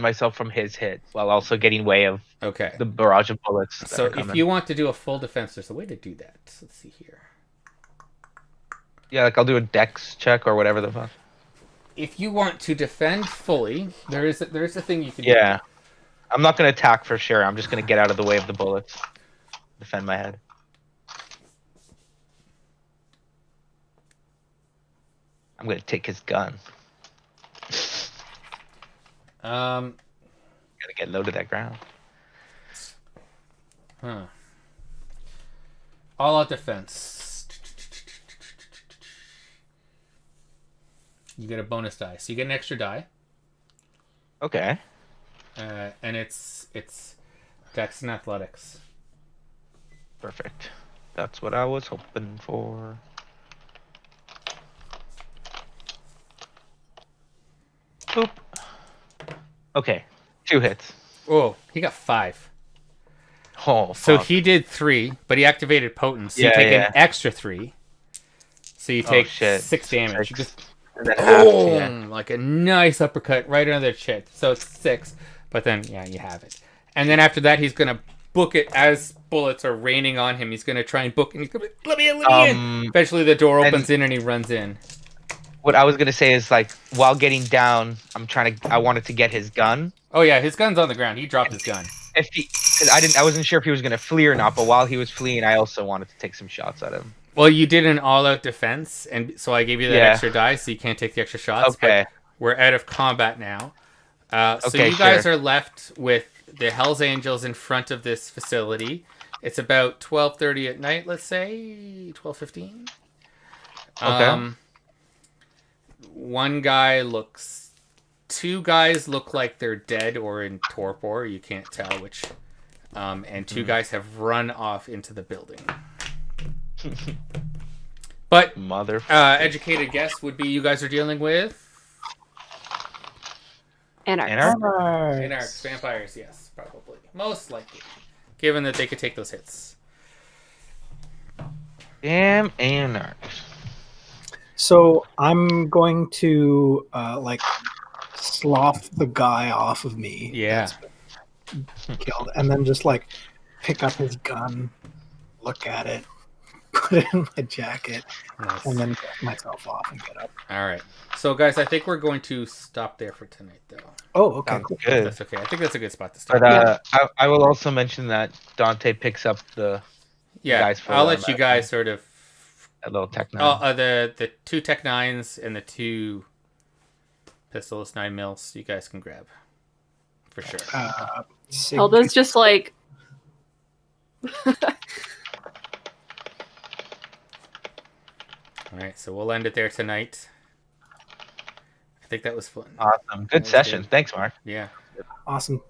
myself from his hit while also getting way of Okay. the barrage of bullets. that So are if coming. you want to do a full defense, there's a way to do that. Let's see here. Yeah, like I'll do a dex check or whatever the fuck. If you want to defend fully, there is a thing you can Yeah. I'm not gonna attack for sure. I'm just gonna get out of the way of the bullets. Defend my head. I'm gonna take his gun. do. Gotta get low to that ground. Huh. All out defense. You get a bonus die. So you get an extra die. Okay. And it's Dex and Athletics. Perfect. That's what I was hoping for. Boop. Okay. 2 hits. Oh, he got 5. Oh, So fuck. he did 3, but he activated Potent. So you Yeah, take yeah. an extra 3. So you take shit. 6 damage. You 6. just And then half, yeah. boom, like a nice uppercut right under their chin. So it's 6, but then yeah, you have it. And then after that, he's gonna book it as bullets are raining on him. He's gonna try and book, and he's gonna let me in. Eventually, the door opens in, and he runs in. What I was gonna say is like while getting down, I wanted to get his gun. Oh yeah, his gun's on the ground. He dropped his gun. Because I wasn't sure if he was gonna flee or not. But while he was fleeing, I also wanted to take some shots at him. Well, you did an all-out defense, and so I gave you that extra die, so you can't take the extra shots. Okay. But we're out of combat now. So Okay, you guys sure. are left with the Hell's Angels in front of this facility. It's about 12:30 at night, let's say 12:15. Okay. Two guys look like they're dead or in torpor. You can't tell which. And 2 guys have run off into the building. But educated guess would be you guys are dealing with Anarchs. vampires, yes, probably, most likely, given that they could take those hits. Damn anarchs. So I'm going to slough the guy off of me. Yeah. That's been killed, and then just pick up his gun, look at it, put it in my jacket, Nice. and then get myself off and get up. All right. So, guys, I think we're going to stop there for tonight, though. Oh, okay. Sounds Cool. good. That's okay. I think that's a good spot to start. But I will also mention that Dante picks up the guys for I'll let you guys sort of. a little tech 9. The 2 Tech 9s and the 2 pistols, 9 mils. You guys can grab for sure. Hilda's just like. All right, so we'll end it there tonight. I think that was fun. Awesome. Good session. Good. Thanks, Mark. Yeah. Awesome.